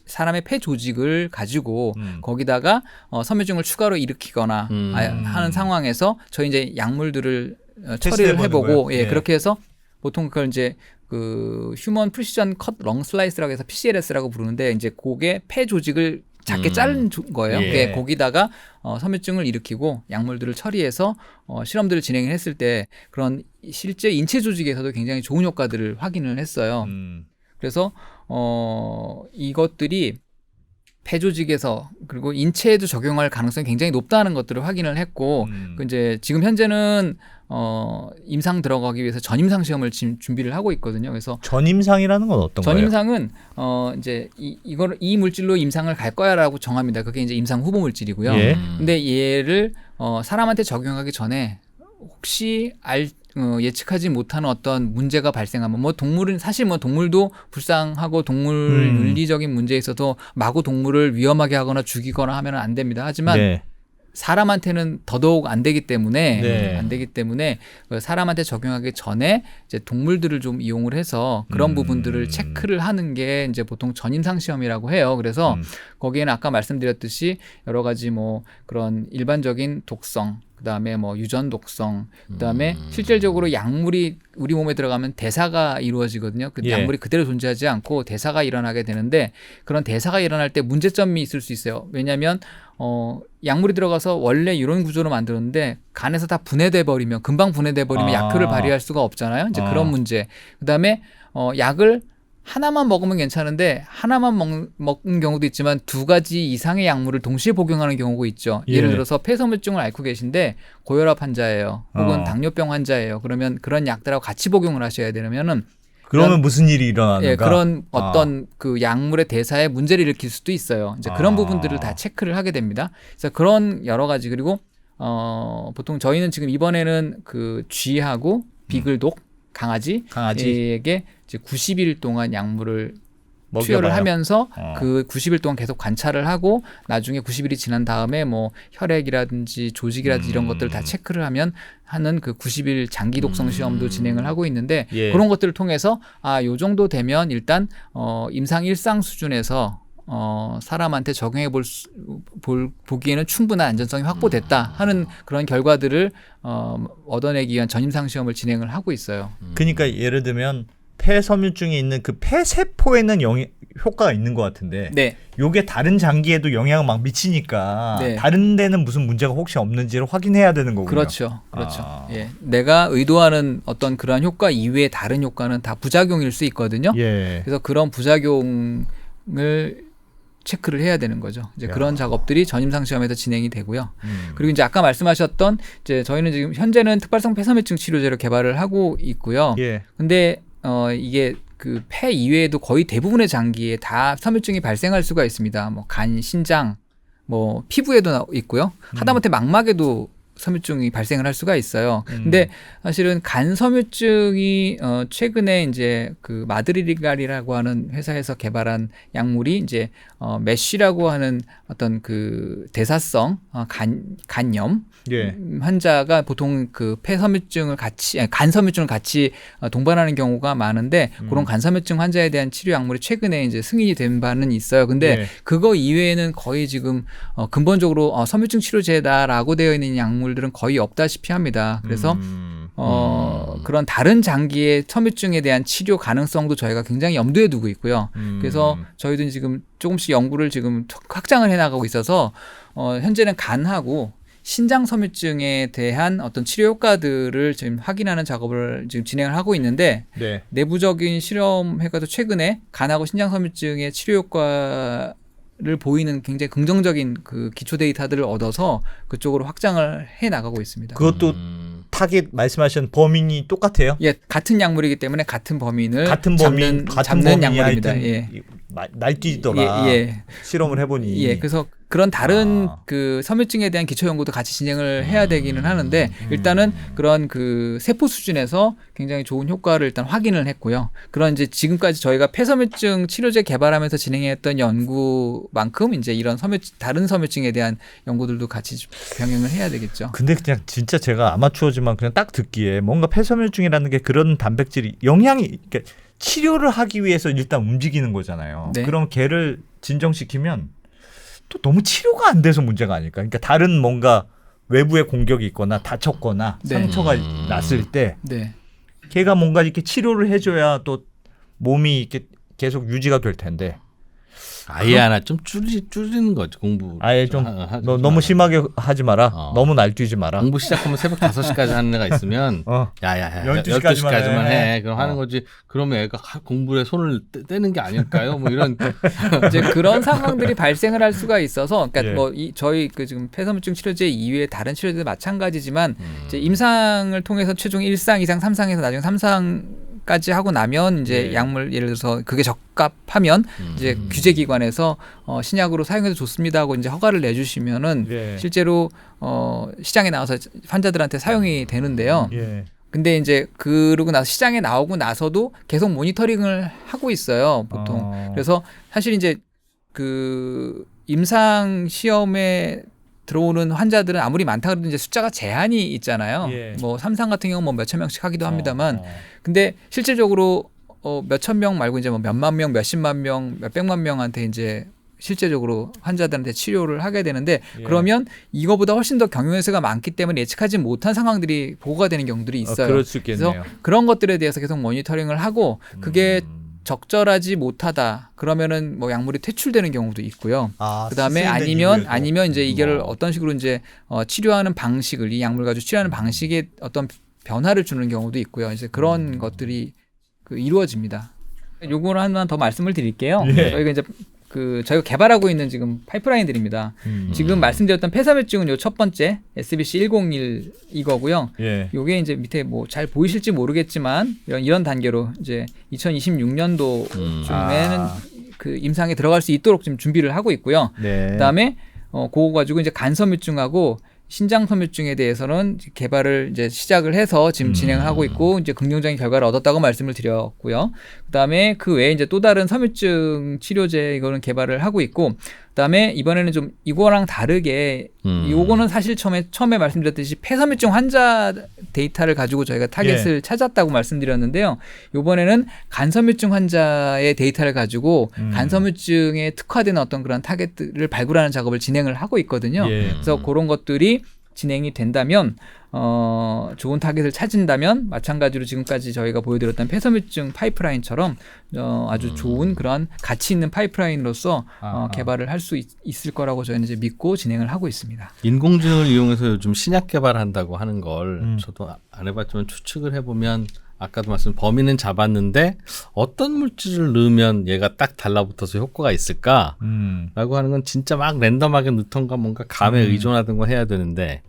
사람의 폐 조직을 가지고 거기다가 섬유증을 추가로 일으키거나 하는 상황에서 저희 이제 약물들을 처리를 해보고 예, 그렇게 해서 보통 그걸 이제 그 휴먼 프리시전 컷 렁 슬라이스라고 해서 PCLS라고 부르는데 이제 그게 폐 조직을 작게 자른 거예요. 예. 거기다가 섬유증을 일으키고 약물들을 처리해서 실험들을 진행했을 때 그런 실제 인체 조직에서도 굉장히 좋은 효과들을 확인을 했어요. 그래서 이것들이 폐 조직에서 그리고 인체에도 적용할 가능성이 굉장히 높다는 것들을 확인을 했고 그 이제 지금 현재는 임상 들어가기 위해서 전임상 시험을 지금 준비를 하고 있거든요. 그래서 전임상이라는 건 어떤 거예요? 전임상은 이제 이 물질로 임상을 갈 거야라고 정합니다. 그게 이제 임상 후보 물질이고요. 예. 근데 얘를 사람한테 적용하기 전에 혹시 예측하지 못하는 어떤 문제가 발생하면 동물은 사실 동물도 불쌍하고 동물 윤리적인 문제에 있어서 마구 동물을 위험하게 하거나 죽이거나 하면 안 됩니다. 하지만 네. 사람한테는 더더욱 안 되기 때문에 네. 사람한테 적용하기 전에 이제 동물들을 좀 이용을 해서 그런 부분들을 체크를 하는 게 이제 보통 전임상 시험이라고 해요. 그래서 거기에는 아까 말씀드렸듯이 여러 가지 그런 일반적인 독성, 그다음에 유전 독성, 그다음에 실질적으로 약물이 우리 몸에 들어가면 대사가 이루어지거든요. 그 약물이 그대로 존재하지 않고 대사가 일어나게 되는데 그런 대사가 일어날 때 문제점이 있을 수 있어요. 왜냐하면 약물이 들어가서 원래 이런 구조로 만들었는데 간에서 다 금방 분해돼 버리면 약효를 발휘할 수가 없잖아요. 이제 그런 문제. 그다음에 약을 하나만 먹으면 괜찮은데 하나만 먹는 경우도 있지만 두 가지 이상의 약물을 동시에 복용하는 경우가 있죠. 예를 들어서 폐섬유증을 앓고 계신데 고혈압 환자예요. 혹은 당뇨병 환자예요. 그러면 그런 약들하고 같이 복용을 하셔야 되면은 그러면 무슨 일이 일어나는가? 예, 그런 어떤 그 약물의 대사에 문제를 일으킬 수도 있어요. 이제 그런 부분들을 다 체크를 하게 됩니다. 그래서 그런 여러 가지 그리고 보통 저희는 지금 이번에는 그 쥐하고 비글독 강아지에게 이제 90일 동안 약물을 투여를 하면서 그 90일 동안 계속 관찰을 하고 나중에 90일이 지난 다음에 혈액이라든지 조직이라든지 이런 것들을 다 체크를 하는 그 90일 장기 독성 시험도 진행을 하고 있는데 그런 것들을 통해서 요 정도 되면 일단 임상 1상 수준에서 사람한테 적용해 보기에는 충분한 안전성이 확보됐다 하는 그런 결과들을 얻어내기 위한 전임상 시험을 진행을 하고 있어요. 그러니까 예를 들면 폐섬유증이 있는 그 폐세포에는 효과가 있는 것 같은데 요게 다른 장기에도 영향을 막 미치니까 다른 데는 무슨 문제가 혹시 없는지를 확인해야 되는 거군요. 그렇죠. 예. 내가 의도하는 어떤 그러한 효과 이외의 다른 효과는 다 부작용일 수 있거든요. 그래서 그런 부작용을 체크를 해야 되는 거죠. 이제 그런 작업들이 전임상 시험에서 진행이 되고요. 그리고 이제 아까 말씀하셨던 이제 저희는 지금 현재는 특발성 폐섬유증 치료제를 개발을 하고 있고요. 근데 이게 그 폐 이외에도 거의 대부분의 장기에 다 섬유증이 발생할 수가 있습니다. 간, 신장, 피부에도 있고요. 하다못해 망막에도 섬유증이 발생을 할 수가 있어요. 근데 사실은 간 섬유증이 최근에 이제 그 마드리갈이라고 하는 회사에서 개발한 약물이 이제 메쉬라고 하는 어떤 그 대사성 간염 환자가 보통 그 폐섬유증을 간 섬유증을 같이 동반하는 경우가 많은데 그런 간 섬유증 환자에 대한 치료 약물이 최근에 이제 승인이 된 바는 있어요. 근데 그거 이외에는 거의 지금 근본적으로 섬유증 치료제다라고 되어 있는 약물들은 거의 없다시피 합니다. 그래서 그런 다른 장기의 섬유증에 대한 치료 가능성도 저희가 굉장히 염두에 두고 있고요. 그래서 저희도 지금 조금씩 연구를 지금 확장을 해나가고 있어서 현재는 간하고 신장 섬유증에 대한 어떤 치료 효과들을 지금 확인하는 작업을 지금 진행을 하고 있는데 내부적인 실험 결과도 최근에 간하고 신장 섬유증의 치료 효과를 보이는 굉장히 긍정적인 그 기초 데이터들을 얻어서 그쪽으로 확장을 해 나가고 있습니다. 그것도 타겟 말씀하신 범인이 똑같아요? 예, 같은 약물이기 때문에 같은 범인을 같은 범인, 잡는 약물입니다. 날뛰더라. 실험을 해보니. 예, 그래서 그런 다른 그 섬유증에 대한 기초 연구도 같이 진행을 해야 되기는 하는데 일단은 그런 그 세포 수준에서 굉장히 좋은 효과를 일단 확인을 했고요. 그런 이제 지금까지 저희가 폐섬유증 치료제 개발하면서 진행했던 연구만큼 이제 이런 다른 섬유증에 대한 연구들도 같이 병행을 해야 되겠죠. 근데 그냥 진짜 제가 아마추어지만 그냥 딱 듣기에 뭔가 폐섬유증이라는 게 그런 단백질이 영향이 그러니까 치료를 하기 위해서 일단 움직이는 거잖아요. 네. 그럼 걔를 진정시키면 또 너무 치료가 안 돼서 문제가 아닐까. 그러니까 다른 뭔가 외부의 공격이 있거나 다쳤거나 네. 상처가 났을 때 네. 걔가 뭔가 이렇게 치료를 해줘야 또 몸이 이렇게 계속 유지가 될 텐데 아예 하나 좀 줄이는 거죠. 공부. 아예 좀 너무 심하게 하지 마라. 너무 날뛰지 마라. 공부 시작하면 새벽 5시까지 하는 애가 있으면 야야야 12시까지만 해. 그럼 하는 거지. 그러면 애가 공부에 손을 떼는 게 아닐까요? 뭐 이런 이제 그런 상황들이 발생을 할 수가 있어서 그러니까 예. 뭐 저희 그 지금 폐섬유증 치료제 이외에 다른 치료제도 마찬가지지만 이제 임상을 통해서 최종 1상, 2상, 3상에서 나중에 3상까지 하고 나면 이제 예. 약물 예를 들어서 그게 적합하면 이제 규제기관에서 신약으로 사용해도 좋습니다 하고 이제 허가를 내주시면은 예. 실제로 시장에 나와서 환자들한테 사용이 되는데요. 예. 근데 이제 그러고 나서 시장에 나오고 나서도 계속 모니터링을 하고 있어요, 보통. 그래서 사실 이제 그 임상 시험에 들어오는 환자들은 아무리 많다 그래도 이제 숫자가 제한이 있잖아요. 예. 뭐 3상 같은 경우는 뭐 몇천 명씩 하기도 합니다만 근데 실질적으로 몇천 명 말고 이제 뭐 몇만 명, 몇십만 명, 몇백만 명한테 이제 실제적으로 환자들한테 치료를 하게 되는데 그러면 이거보다 훨씬 더 경우의 수가 많기 때문에 예측하지 못한 상황들이 보고가 되는 경우들이 있어요. 그럴 수 있겠네요. 그래서 그런 것들에 대해서 계속 모니터링을 하고 그게 적절하지 못하다 그러면은 뭐 약물이 퇴출되는 경우도 있고요. 그다음에 아니면 이제 이거를 어떤 식으로 이제 치료하는 방식을 이 약물 가지고 치료하는 방식에 어떤 변화를 주는 경우도 있고요. 이제 그런 것들이 이루어집니다. 요거를 하나 더 말씀을 드릴게요. 예. 저희가 이제 저희가 개발하고 있는 지금 파이프라인들입니다. 지금 말씀드렸던 폐섬유증은 요 첫 번째 SBC 101 이거고요. 예. 요게 이제 밑에 뭐 잘 보이실지 모르겠지만 이런 단계로 이제 2026년도쯤에는 그 임상에 들어갈 수 있도록 지금 준비를 하고 있고요. 네. 그다음에 그거 가지고 이제 간섬유증하고 신장섬유증에 대해서는 개발을 이제 시작을 해서 지금 진행을 하고 있고 이제 긍정적인 결과를 얻었다고 말씀을 드렸고요. 그다음에 그 외에 이제 또 다른 섬유증 치료제 이거는 개발을 하고 있고 그다음에 이번에는 좀 이거랑 다르게 요거는 사실 처음에 말씀드렸듯이 폐섬유증 환자 데이터를 가지고 저희가 타겟을 찾았다고 말씀드렸는데요. 이번에는 간섬유증 환자의 데이터를 가지고 간섬유증에 특화된 어떤 그런 타겟들을 발굴하는 작업을 진행을 하고 있거든요. 그래서 그런 것들이 진행이 된다면 좋은 타겟을 찾은다면 마찬가지로 지금까지 저희가 보여드렸던 폐섬유증 파이프라인처럼 아주 좋은 그런 가치 있는 파이프라인으로서 개발을 할 수 있을 거라고 저희는 이제 믿고 진행을 하고 있습니다. 인공지능을 이용해서 요즘 신약 개발한다고 하는 걸 저도 안 해봤지만 추측을 해보면 아까도 말씀 범인은 잡았는데 어떤 물질을 넣으면 얘가 딱 달라붙어서 효과가 있을까라고 하는 건 진짜 막 랜덤하게 넣던가 뭔가 감에 의존하던가 해야 되는데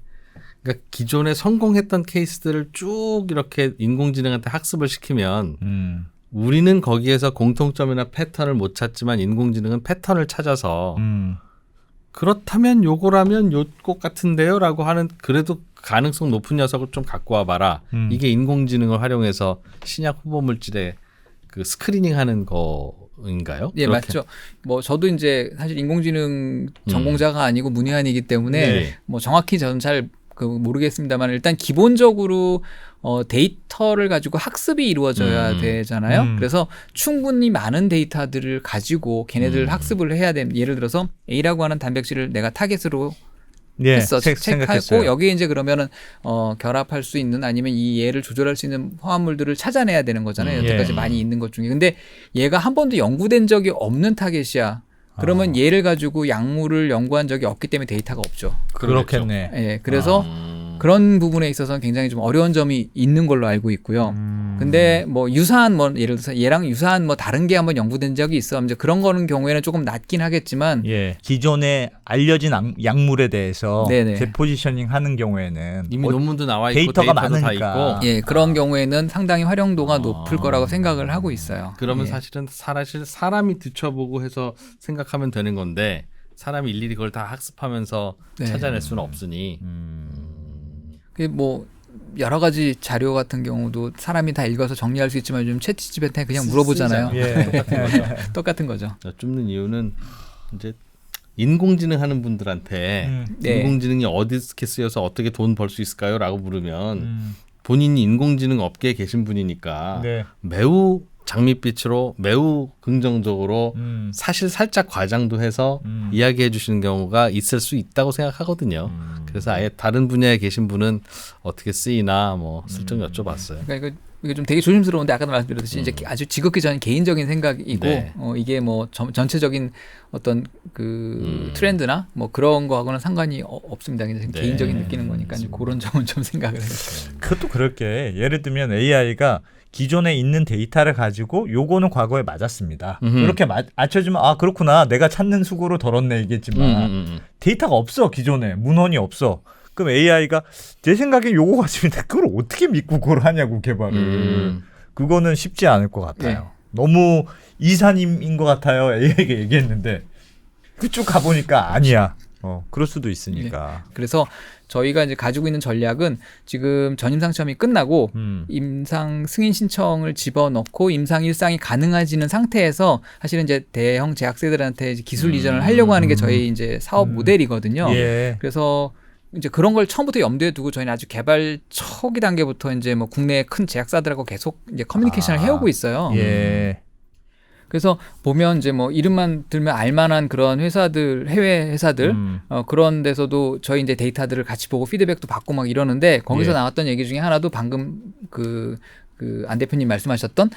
그러니까 기존에 성공했던 케이스들을 쭉 이렇게 인공지능한테 학습을 시키면 우리는 거기에서 공통점이나 패턴을 못 찾지만 인공지능은 패턴을 찾아서 그렇다면 요거라면 요것 같은데요 라고 하는 그래도 가능성 높은 녀석을 좀 갖고 와봐라. 이게 인공지능을 활용해서 신약 후보 물질에 그 스크리닝하는 거인가요? 예, 그렇게? 맞죠. 뭐 저도 이제 사실 인공지능 전공자가 아니고 문외한이기 때문에 네. 뭐 정확히 저는 잘 모르겠습니다만 일단 기본적으로 데이터를 가지고 학습이 이루어져야 되잖아요. 그래서 충분히 많은 데이터들을 가지고 걔네들 학습을 해야 됩니다. 예를 들어서 A라고 하는 단백질을 내가 타겟으로 했어, 체크하고 여기에 이제 그러면은 결합할 수 있는 아니면 이 얘를 조절할 수 있는 화합물들을 찾아내야 되는 거잖아요. 여태까지 많이 있는 것 중에. 근데 얘가 한 번도 연구된 적이 없는 타겟이야. 그러면 얘를 가지고 약물을 연구한 적이 없기 때문에 데이터가 없죠. 그렇겠네. 예, 그래서 그런 부분에 있어서는 굉장히 좀 어려운 점이 있는 걸로 알고 있고요. 근데 뭐 유사한 뭐 예를 들어서 얘랑 유사한 뭐 다른 게 한번 연구된 적이 있어. 이제 그런 거는 경우에는 조금 낮긴 하겠지만 예. 기존에 알려진 약물에 대해서 네네. 재포지셔닝 하는 경우에는 이미 논문도 나와 있고 데이터가 데이터도 다 많으니까. 있고. 예, 그런 경우에는 상당히 활용도가 높을 거라고 생각을 하고 있어요. 그러면 예. 사실은 사람이 뒤쳐보고 해서 생각하면 되는 건데 사람이 일일이 그걸 다 학습하면서 네. 찾아낼 수는 없으니. 그게 뭐 여러 가지 자료 같은 경우도 사람이 다 읽어서 정리할 수 있지만 요즘 챗GPT한테 그냥 물어보잖아요. 예. 똑같은 거죠. 줍는 이유는 이제 인공지능 하는 분들한테 네. 인공지능이 어디에 쓰여서 어떻게 돈 벌 수 있을까요? 라고 물으면 본인이 인공지능 업계에 계신 분이니까 네. 매우 장밋빛으로 매우 긍정적으로 사실 살짝 과장도 해서 이야기해 주시는 경우가 있을 수 있다고 생각하거든요. 그래서 아예 다른 분야에 계신 분은 어떻게 쓰이나 뭐 슬쩍 여쭤봤어요. 그러니까 이게 좀 되게 조심스러운데 아까도 말씀드렸듯이 이제 아주 지극히 저는 개인적인 생각이고 네. 이게 뭐 전체적인 어떤 그 트렌드나 뭐 그런 거하고는 상관이 없습니다. 그냥 네. 개인적인 느끼는 거니까 이제 그런 점은 좀 생각을 해요. 그것도 그럴 게 예를 들면 AI가 기존에 있는 데이터를 가지고 요거는 과거에 맞았습니다. 이렇게 맞춰주면 아 그렇구나 내가 찾는 수고로 덜었네 이겠지만 데이터가 없어 기존에 문헌이 없어. 그럼 AI가 제 생각에 요거 가지고 그걸 어떻게 믿고 그걸 하냐고 개발을. 그거는 쉽지 않을 것 같아요. 네. 너무 이사님인 것 같아요. AI에게 얘기했는데 그쪽 가보니까 아니야. 그럴 수도 있으니까. 네. 그래서 저희가 이제 가지고 있는 전략은 지금 전임상 시험이 끝나고 임상 승인 신청을 집어넣고 임상 일상이 가능해지는 상태에서 사실은 이제 대형 제약사들한테 이제 기술 이전을 하려고 하는 게 저희 이제 사업 모델이거든요. 예. 그래서 이제 그런 걸 처음부터 염두에 두고 저희는 아주 개발 초기 단계부터 이제 뭐 국내 큰 제약사들하고 계속 이제 커뮤니케이션을 해오고 있어요. 예. 그래서 보면 이제 뭐 이름만 들면 알만한 그런 회사들, 해외 회사들 그런 데서도 저희 이제 데이터들을 같이 보고 피드백도 받고 막 이러는데 거기서 예. 나왔던 얘기 중에 하나도 방금 그 안 대표님 말씀하셨던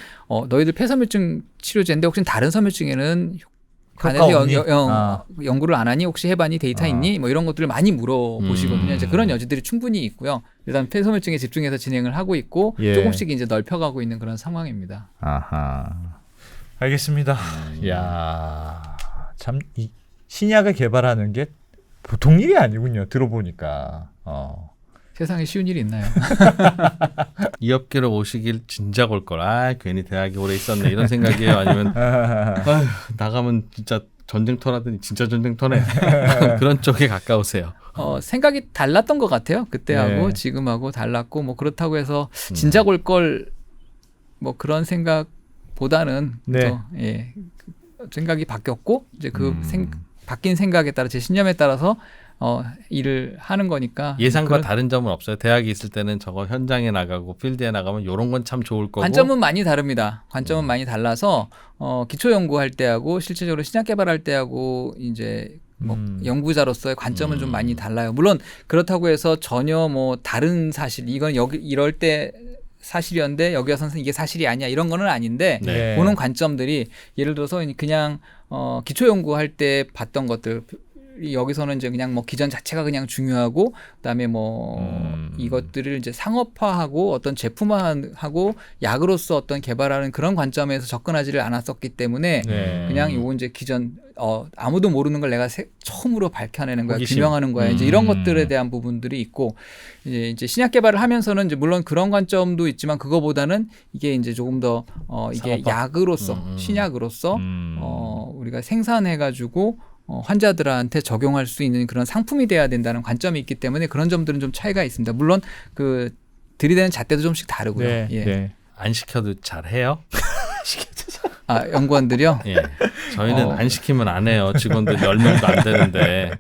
너희들 폐섬유증 치료제인데 혹시 다른 섬유증에는 관해서 연구를 안 하니 혹시 해봤니 데이터 있니 뭐 이런 것들을 많이 물어보시거든요. 이제 그런 여지들이 충분히 있고요. 일단 폐섬유증에 집중해서 진행을 하고 있고 예. 조금씩 이제 넓혀가고 있는 그런 상황입니다. 아하. 알겠습니다. 야, 참 이 신약을 개발하는 게 보통 일이 아니군요. 들어보니까. 세상에 쉬운 일이 있나요? 이 업계로 오시길 진작 올 걸. 아 괜히 대학에 오래 있었네 이런 생각이에요. 아니면 아휴, 나가면 진짜 전쟁터라더니 진짜 전쟁터네. 그런 쪽에 가까우세요. 생각이 달랐던 것 같아요. 그때하고 네. 지금하고 달랐고 뭐 그렇다고 해서 진작 올 걸 뭐 그런 생각보다는 네. 더 생각이 바뀌었고 이제 바뀐 생각에 따라 제 신념에 따라서 일을 하는 거니까 예상과 다른 점은 없어요. 대학에 있을 때는 저거 현장에 나가고 필드에 나가면 이런 건 참 좋을 거고. 관점은 많이 다릅니다. 관점은 많이 달라서 기초 연구할 때하고 실질적으로 신약 개발할 때하고 이제 뭐 연구자로서의 관점은 좀 많이 달라요. 물론 그렇다고 해서 전혀 뭐 다른 사실 이건 여기 이럴 때 사실이었는데 여기 와서는 이게 사실이 아니야 이런 거는 아닌데 네. 보는 관점들이 예를 들어서 그냥 기초 연구할 때 봤던 것들 여기서는 이제 그냥 뭐 기전 자체가 그냥 중요하고 그다음에 뭐 이것들을 이제 상업화하고 어떤 제품화하고 약으로서 어떤 개발하는 그런 관점에서 접근하지를 않았었기 때문에 네. 그냥 요거 이제 기존 아무도 모르는 걸 내가 처음으로 밝혀내는 거야, 호기심. 규명하는 거야. 이제 이런 것들에 대한 부분들이 있고 이제 신약 개발을 하면서는 이제 물론 그런 관점도 있지만 그거보다는 이게 이제 조금 더 이게 상업화. 약으로서 신약으로서 우리가 생산해가지고 환자들한테 적용할 수 있는 그런 상품이 돼야 된다는 관점이 있기 때문에 그런 점들은 좀 차이가 있습니다. 물론 그 들이대는 잣대도 좀씩 다르고요. 네. 예. 네. 안 시켜도 잘해요. 연구원들이요. 예. 저희는 안 시키면 안 해요. 직원들 10명도 안 되는데.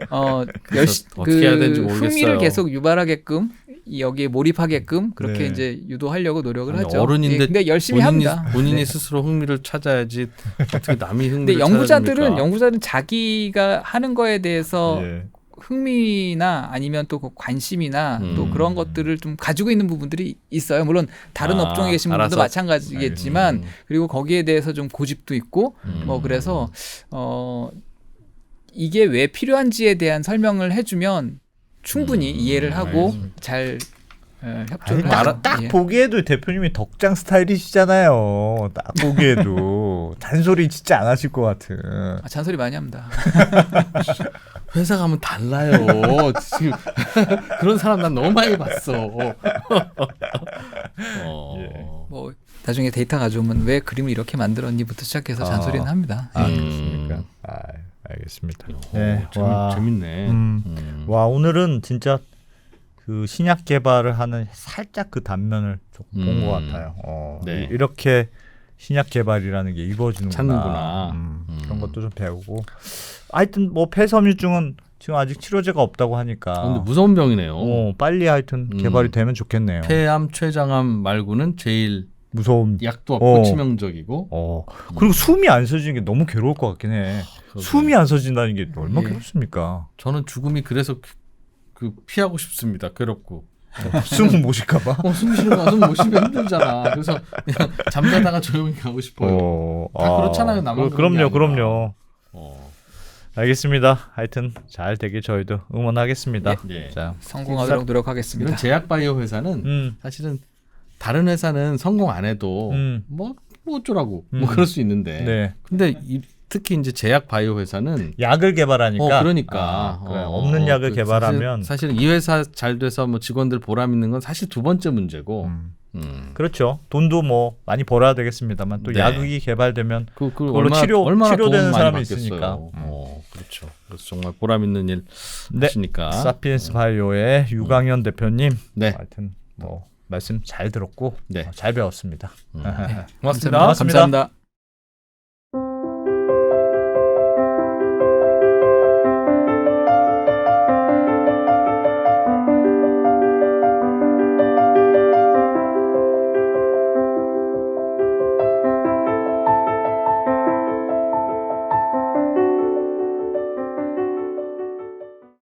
어떻게 해야 되는지 모르겠어요. 흥미를 계속 유발하게끔 여기에 몰입하게끔 그렇게 네. 이제 유도하려고 노력을 아니, 하죠. 어른인데 근데 열심히 합니다. 본인이 네. 스스로 흥미를 찾아야지 어떻게 남이 근데 흥미를 연구자들은 자기가 하는 거에 대해서 예. 흥미나 아니면 또 관심이나 또 그런 것들을 좀 가지고 있는 부분들이 있어요. 물론 다른 업종에 계신 분들도 알아서. 마찬가지겠지만 그리고 거기에 대해서 좀 고집도 있고 뭐 그래서 이게 왜 필요한지에 대한 설명을 해주면 충분히 이해를 하고 알겠습니다. 잘 아니, 협조를 딱 보기에도 대표님이 덕장 스타일이시잖아요. 딱 보기에도 잔소리 진짜 안 하실 것 같은. 잔소리 많이 합니다. 회사 가면 달라요. 지금 그런 사람 난 너무 많이 봤어. 뭐 나중에 데이터 가져오면 왜 그림을 이렇게 만들었니부터 시작해서 잔소리는 합니다. 그렇습니까? 알겠습니다. 네, 재밌네. 와 오늘은 진짜 그 신약 개발을 하는 살짝 그 단면을 본 것 같아요. 네. 이렇게 신약 개발이라는 게 이루어지는구나. 찾는구나. 그런 것도 좀 배우고. 하여튼 뭐 폐섬유증은 지금 아직 치료제가 없다고 하니까. 근데 무서운 병이네요. 빨리 하여튼 개발이 되면 좋겠네요. 폐암, 췌장암 말고는 제일 무서운. 약도 없고 치명적이고. 그리고 숨이 안 쉬어지는 게 너무 괴로울 것 같긴 해. 숨이 안 쉬어진다는 게 얼마나 괴롭습니까? 저는 죽음이 그래서 그 피하고 싶습니다. 괴롭고. 숨 못 쉴까봐. 숨 쉬는 거, 숨 못 쉬면 힘들잖아. 그래서 그냥 잠자다가 조용히 가고 싶어요. 다 그렇잖아요. 나만 그럼요. 알겠습니다. 하여튼 잘 되길 저희도 응원하겠습니다. 네. 자, 성공하도록 노력하겠습니다. 이런 제약바이오 회사는 사실은 다른 회사는 성공 안 해도 뭐 어쩌라고 뭐 그럴 수 있는데. 네. 근데 특히 이제 제약 바이오 회사는 약을 개발하니까. 그러니까 그래. 없는 약을 개발하면 사실 이 회사 잘 돼서 뭐 직원들 보람 있는 건 사실 두 번째 문제고. 그렇죠. 돈도 뭐 많이 벌어야 되겠습니다만 또 약이 개발되면 그걸로 얼마나 치료되는 도움 사람이 많이 있으니까. 그렇죠. 그래서 정말 보람 있는 일 네. 하시니까. 사피엔스 바이오의 유강현 대표님. 네. 하여튼 뭐 말씀 잘 들었고 네. 잘 배웠습니다. 고맙습니다. 감사합니다.